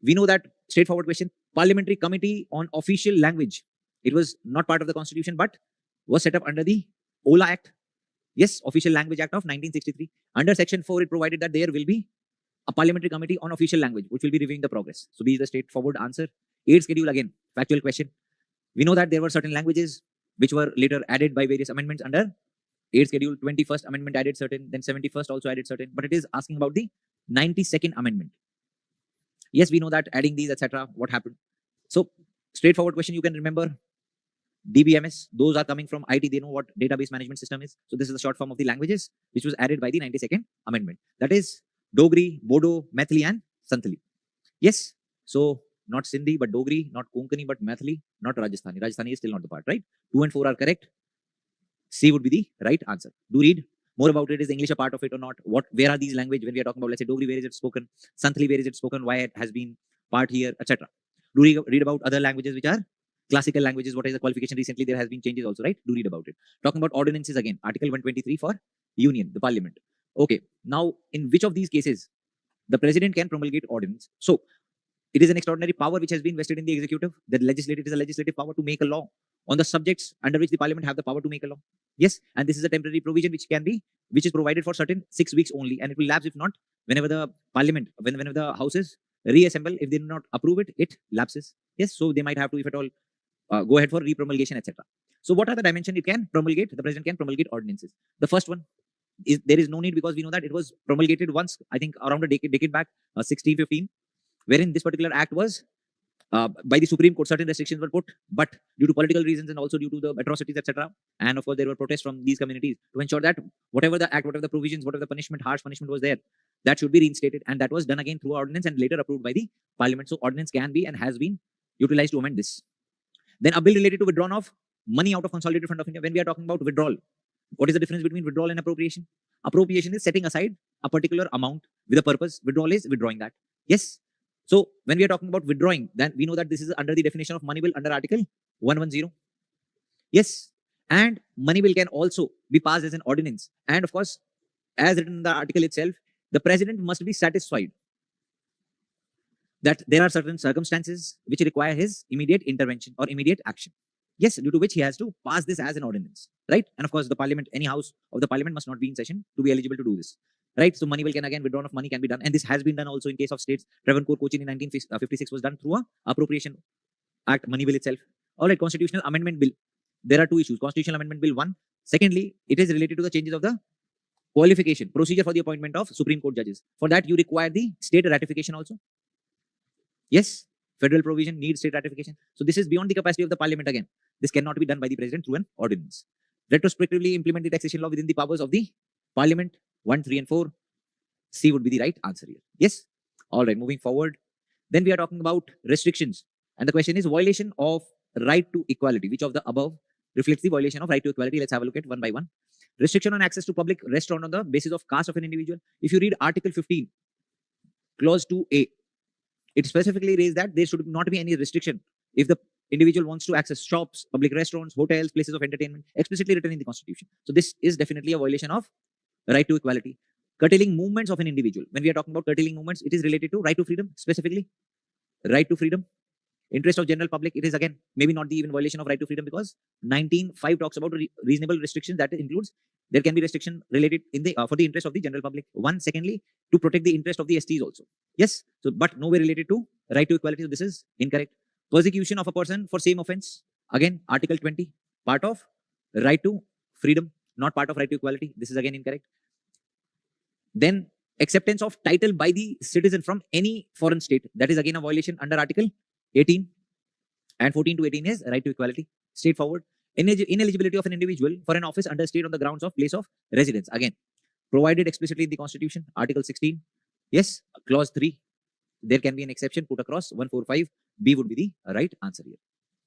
we know that straightforward question, Parliamentary Committee on Official Language. It was not part of the Constitution, but was set up under the OLA Act. Yes, Official Language Act of 1963. Under Section 4, it provided that there will be a Parliamentary Committee on Official Language, which will be reviewing the progress. So, B is the straightforward answer. 8th schedule, again, factual question. We know that there were certain languages which were later added by various amendments under 8th schedule. 21st amendment added certain, then 71st also added certain, but it is asking about the 92nd amendment. Yes, we know that adding these, etc. What happened? So, straightforward question, you can remember DBMS. Those are coming from IT. They know what database management system is. So, this is the short form of the languages which was added by the 92nd amendment. That is Dogri, Bodo, Maithili, and Santhali. Yes. So, not Sindhi, but Dogri, not Konkani, but Maithili, not Rajasthani. Rajasthani is still not the part, right? 2 and 4 are correct. C would be the right answer. Do read more about it. Is English a part of it or not? Where are these languages when we are talking about, let's say, Dogri, where is it spoken? Santhali, where is it spoken? Why it has been part here, etc. Do read about other languages which are classical languages, what is the qualification? Recently, there has been changes also, right? Do read about it. Talking about ordinances again, Article 123 for Union, the Parliament. Okay, now in which of these cases the president can promulgate ordinance? So it is an extraordinary power which has been vested in the executive. The legislative is a legislative power to make a law on the subjects under which the parliament have the power to make a law. Yes, and this is a temporary provision which is provided for certain 6 weeks only, and it will lapse if not whenever the parliament, whenever the houses reassemble. If they do not approve it, it lapses. Yes, so they might have to, if at all, go ahead for repromulgation, etc. So what are the dimensions it can promulgate? The president can promulgate ordinances. The first one is there is no need, because we know that it was promulgated once, I think around a decade back, 1615, wherein this particular act was by the Supreme Court. Certain restrictions were put, but due to political reasons and also due to the atrocities, etc. And of course, there were protests from these communities to ensure that whatever the act, whatever the provisions, whatever the punishment, harsh punishment was there, that should be reinstated. And that was done again through ordinance and later approved by the parliament. So ordinance can be and has been utilized to amend this. Then a bill related to withdrawal of money out of Consolidated Fund of India. When we are talking about withdrawal, what is the difference between withdrawal and appropriation? Appropriation is setting aside a particular amount with a purpose. Withdrawal is withdrawing that. Yes. So when we are talking about withdrawing, then we know that this is under the definition of money bill under Article 110. Yes. And money bill can also be passed as an ordinance. And of course, as written in the article itself, the president must be satisfied that there are certain circumstances which require his immediate intervention or immediate action. Yes, due to which he has to pass this as an ordinance, right? And of course, the parliament, any house of the parliament must not be in session to be eligible to do this, right? So money bill can again, withdrawal of money can be done. And this has been done also in case of states. Travancore, Cochin in 1956 was done through a appropriation act, money bill itself. All right, constitutional amendment bill. There are two issues. Constitutional amendment bill 1. Secondly, it is related to the changes of the qualification, procedure for the appointment of Supreme Court judges. For that, you require the state ratification also. Yes, federal provision needs state ratification. So this is beyond the capacity of the parliament again. This cannot be done by the president through an ordinance. Retrospectively implement the taxation law within the powers of the parliament. 1, 3, and 4. C would be the right answer here. Yes. All right, moving forward. Then we are talking about restrictions. And the question is violation of right to equality. Which of the above reflects the violation of right to equality? Let's have a look at one by one. Restriction on access to public restaurant on the basis of caste of an individual. If you read Article 15, Clause 2A, it specifically raised that there should not be any restriction if the individual wants to access shops, public restaurants, hotels, places of entertainment, explicitly written in the Constitution. So this is definitely a violation of right to equality. Curtailing movements of an individual. When we are talking about curtailing movements, it is related to right to freedom, specifically. Right to freedom. Interest of general public, it is again maybe not the even violation of right to freedom, because 19.5 talks about reasonable restrictions. That includes there can be restriction related in the for the interest of the general public. One, secondly, to protect the interest of the STs also. Yes, so but nowhere related to right to equality. So this is incorrect. Persecution of a person for same offense. Again, Article 20, part of right to freedom, not part of right to equality. This is again incorrect. Then acceptance of title by the citizen from any foreign state. That is again a violation under Article 18, and 14 to 18 is right to equality. Straightforward. Ineligibility of an individual for an office under state on the grounds of place of residence. Again, provided explicitly in the Constitution, Article 16. Yes, Clause 3. There can be an exception put across 145. B would be the right answer here.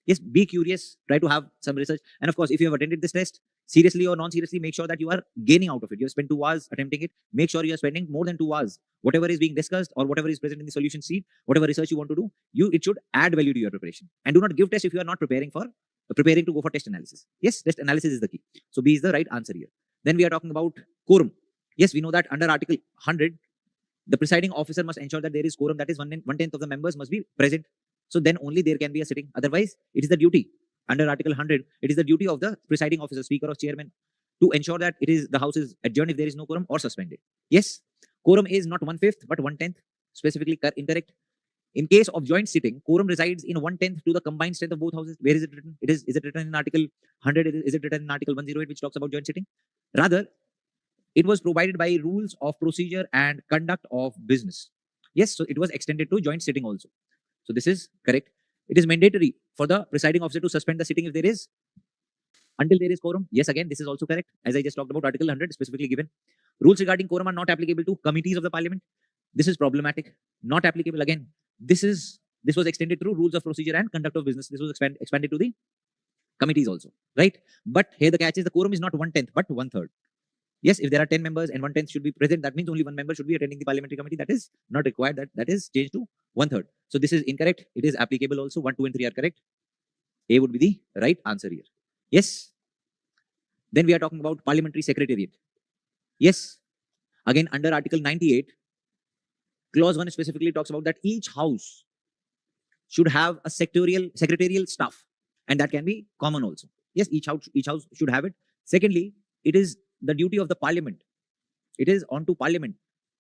Yes, be curious, try to have some research. And of course, if you have attended this test, seriously or non-seriously, make sure that you are gaining out of it. You have spent 2 hours attempting it. Make sure you are spending more than 2 hours. Whatever is being discussed or whatever is present in the solution sheet, whatever research you want to do, it should add value to your preparation. And do not give test if you are not preparing to go for test analysis. Yes, test analysis is the key. So B is the right answer here. Then we are talking about quorum. Yes, we know that under Article 100, the presiding officer must ensure that there is quorum, that is 1/10 of the members must be present. So then only there can be a sitting. Otherwise, it is the duty under Article 100. It is the duty of the presiding officer, speaker or chairman, to ensure that the house is adjourned if there is no quorum or suspended. Yes, quorum is not 1/5 but 1/10. Specifically incorrect. In case of joint sitting, quorum resides in 1/10 to the combined strength of both houses. Where is it written? Is it written in Article 100? Is it written in Article 108, which talks about joint sitting? Rather, it was provided by rules of procedure and conduct of business. Yes, so it was extended to joint sitting also. So this is correct. It is mandatory for the presiding officer to suspend the sitting if there is, until there is quorum. Yes, again, this is also correct. As I just talked about, Article 100 specifically given. Rules regarding quorum are not applicable to committees of the parliament. This is problematic. Not applicable again. This was extended through rules of procedure and conduct of business. This was expanded to the committees also, right? But here the catch is the quorum is not 1/10 but 1/3. Yes, if there are 10 members and 1/10 should be present, that means only one member should be attending the parliamentary committee. That is not required. That is changed to 1/3. So this is incorrect. It is applicable also. 1, 2, and 3 are correct. A would be the right answer here. Yes. Then we are talking about parliamentary secretariat. Yes. Again, under Article 98, clause 1 specifically talks about that each house should have a secretarial staff, and that can be common also. Yes, each house should have it. Secondly, it is the duty of the parliament. It is on to parliament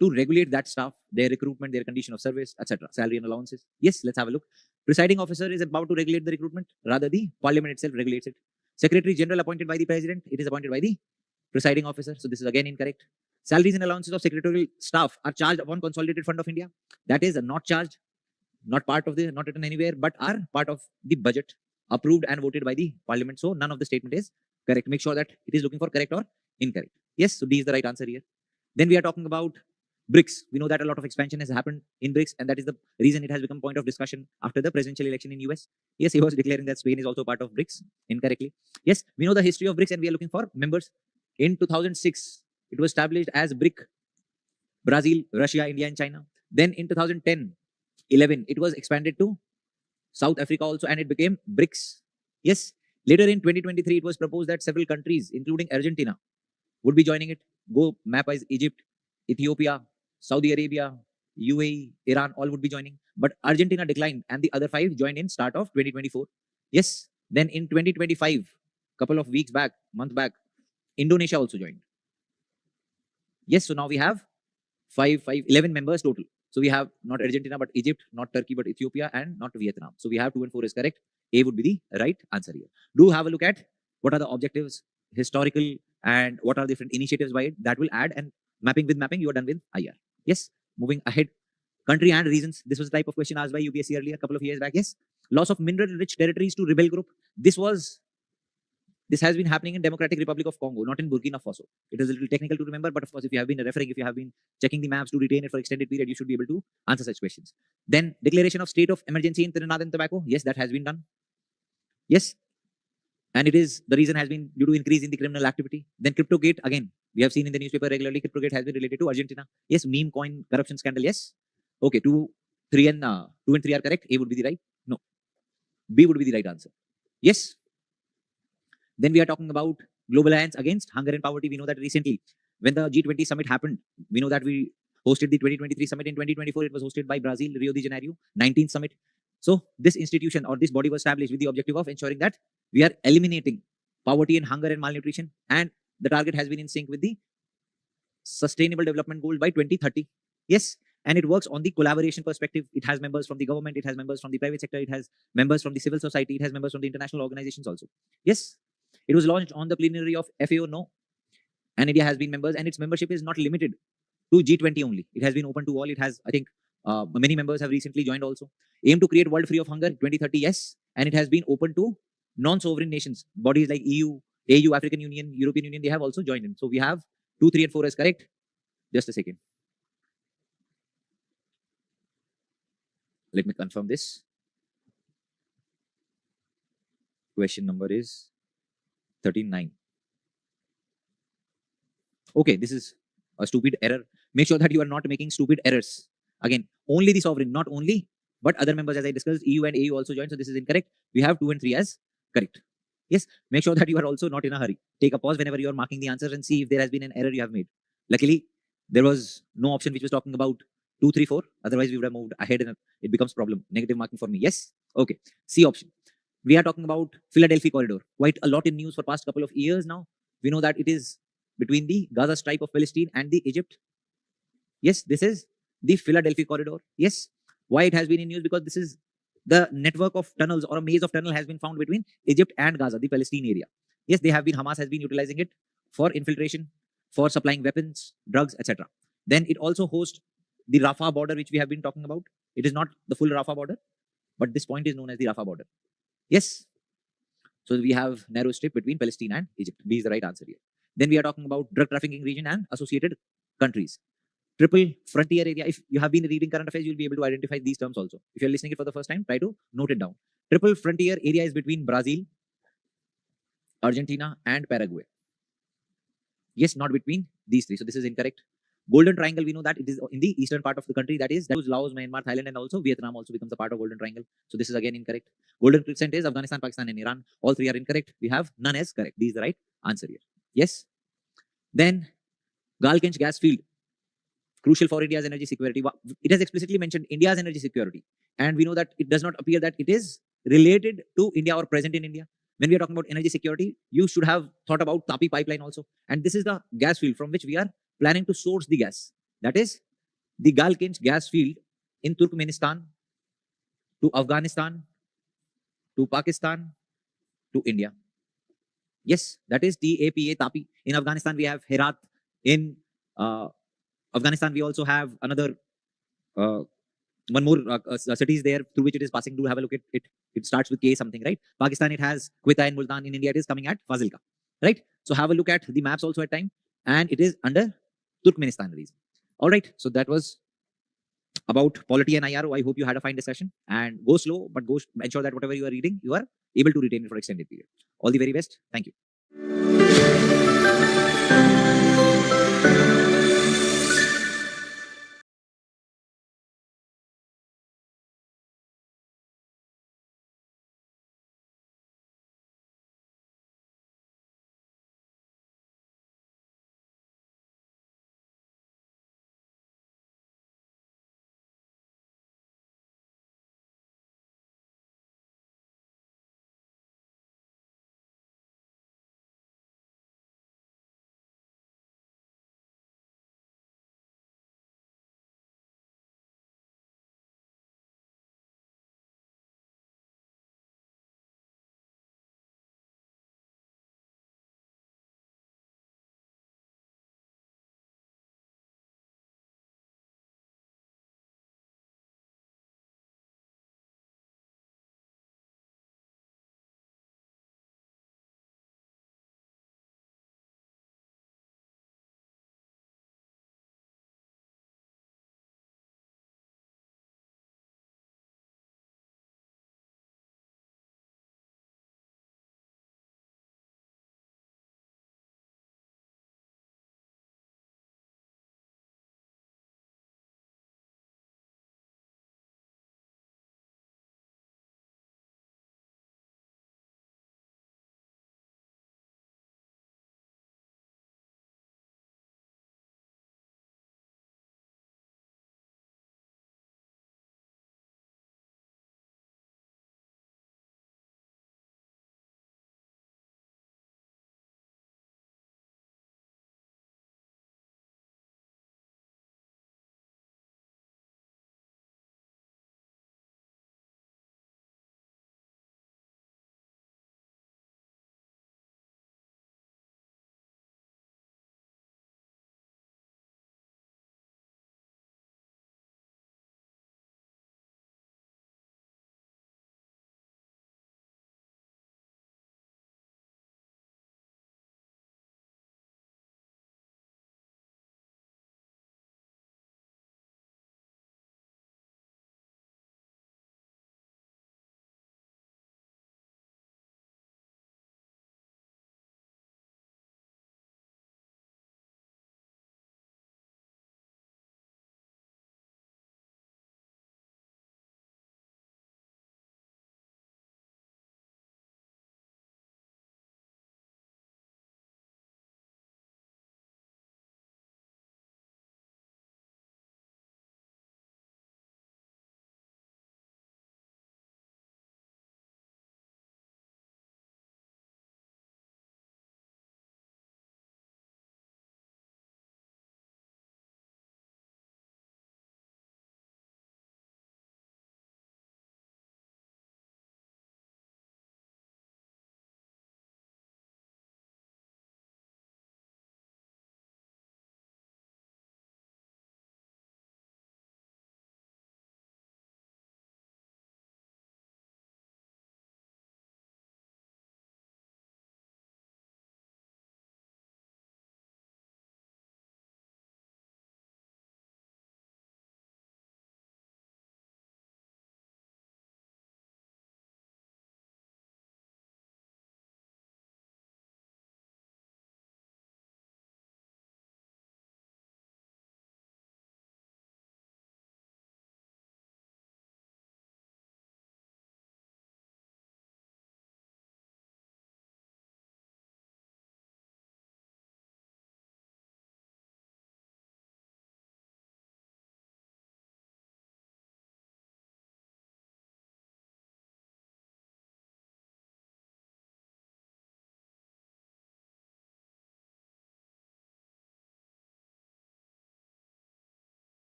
to regulate that staff, their recruitment, their condition of service, etc., salary and allowances. Yes, let's have a look. Presiding officer is about to regulate the recruitment. Rather, the parliament itself regulates it. Secretary general appointed by the president. It is appointed by the presiding officer. So this is again incorrect. Salaries and allowances of secretarial staff are charged upon Consolidated Fund of India. That is not charged, not part of the, not written anywhere, but are part of the budget approved and voted by the parliament. So none of the statement is correct. Make sure that it is looking for correct or incorrect. Yes, so D is the right answer here. Then we are talking about BRICS. We know that a lot of expansion has happened in BRICS, and that is the reason it has become point of discussion after the presidential election in US. Yes, he was declaring that Spain is also part of BRICS incorrectly. Yes, we know the history of BRICS, and we are looking for members. In 2006, it was established as BRIC, Brazil, Russia, India, and China. Then in 2010, 11, it was expanded to South Africa also, and it became BRICS. Yes, later in 2023, it was proposed that several countries, including Argentina, would be joining it. Go map as Egypt, Ethiopia, Saudi Arabia, UAE, Iran, all would be joining. But Argentina declined, and the other 5 joined in start of 2024. Yes, then in 2025, couple of weeks back, month back, Indonesia also joined. Yes, so now we have 11 members total. So we have not Argentina, but Egypt, not Turkey, but Ethiopia, and not Vietnam. So we have 2 and 4 is correct. A would be the right answer here. Do have a look at what are the objectives, historical, and what are different initiatives by it. That will add, and mapping with mapping, you are done with IR. Yes, moving ahead. Country and reasons. This was the type of question asked by UPSC earlier, a couple of years back. Yes, loss of mineral-rich territories to rebel group. This has been happening in Democratic Republic of Congo, not in Burkina Faso. It is a little technical to remember, but of course, if you have been referring, if you have been checking the maps to retain it for extended period, you should be able to answer such questions. Then declaration of state of emergency in Trinidad and Tobago. Yes, that has been done. Yes, and it is the reason has been due to increase in the criminal activity. Then CryptoGate, again, we have seen in the newspaper regularly, CryptoGate has been related to Argentina. Yes, meme coin corruption scandal. Yes. Okay, 2, 3 and 3 are correct. A would be the right. No, B would be the right answer. Yes. Then we are talking about Global Alliance Against Hunger and Poverty. We know that recently, when the G20 summit happened, we know that we hosted the 2023 summit. In 2024, it was hosted by Brazil, Rio de Janeiro, 19th summit. So this institution or this body was established with the objective of ensuring that we are eliminating poverty and hunger and malnutrition, and the target has been in sync with the Sustainable Development Goal by 2030. Yes, and it works on the collaboration perspective. It has members from the government, it has members from the private sector, it has members from the civil society, it has members from the international organizations also. Yes, it was launched on the plenary of FAO, no, and India has been members, and its membership is not limited to G20 only. It has been open to all. It has, I think, many members have recently joined also. Aim to create world free of hunger 2030, yes, and it has been open to non-sovereign nations, bodies like EU, AU, African Union, European Union. They have also joined in. So we have 2, 3, and 4 as correct. Just a second. Let me confirm this. Question number is 39. Okay, this is a stupid error. Make sure that you are not making stupid errors. Again, only the sovereign, not only, but other members, as I discussed, EU and AU also joined. So this is incorrect. We have 2 and 3 as correct. Yes, make sure that you are also not in a hurry. Take a pause whenever you are marking the answers and see if there has been an error you have made. Luckily, there was no option which was talking about 2, 3, 4. Otherwise, we would have moved ahead and it becomes problem. Negative marking for me. Yes. Okay. C option. We are talking about Philadelphia corridor. Quite a lot in news for past couple of years now. We know that it is between the Gaza Strip of Palestine and the Egypt. Yes, this is the Philadelphia corridor. Yes. Why it has been in news? Because this is the network of tunnels or a maze of tunnel has been found between Egypt and Gaza, the Palestine area. Yes, Hamas has been utilizing it for infiltration, for supplying weapons, drugs, etc. Then it also hosts the Rafah border, which we have been talking about. It is not the full Rafah border, but this point is known as the Rafah border. Yes. So we have narrow strip between Palestine and Egypt. B is the right answer here. Then we are talking about drug trafficking region and associated countries. Triple frontier area. If you have been reading current affairs, you'll be able to identify these terms also. If you're listening it for the first time, try to note it down. Triple frontier area is between Brazil, Argentina, and Paraguay. Yes, not between these 3. So this is incorrect. Golden Triangle, we know that it is in the eastern part of the country. That is Laos, Myanmar, Thailand, and also Vietnam also becomes a part of Golden Triangle. So this is again incorrect. Golden Crescent is Afghanistan, Pakistan, and Iran. All three are incorrect. We have none as correct. This is the right answer here. Yes. Then Galkinch gas field, crucial for India's energy security. It has explicitly mentioned India's energy security, and we know that it does not appear that it is related to India or present in India. When we are talking about energy security, you should have thought about Tapi pipeline also. And this is the gas field from which we are planning to source the gas. That is the Galkinch gas field in Turkmenistan to Afghanistan to Pakistan to India. Yes, that is TAPA, Tapi. In Afghanistan, we have Herat. In Afghanistan, we also have another one more cities there through which it is passing. Do have a look at it. It starts with K something, right? Pakistan, it has Quetta and Multan. In India, it is coming at Fazilka, right? So have a look at the maps also at time, and it is under Turkmenistan region. All right. So that was about polity and IRO. I hope you had a fine discussion, and go slow, but go ensure that whatever you are reading, you are able to retain it for extended period. All the very best. Thank you.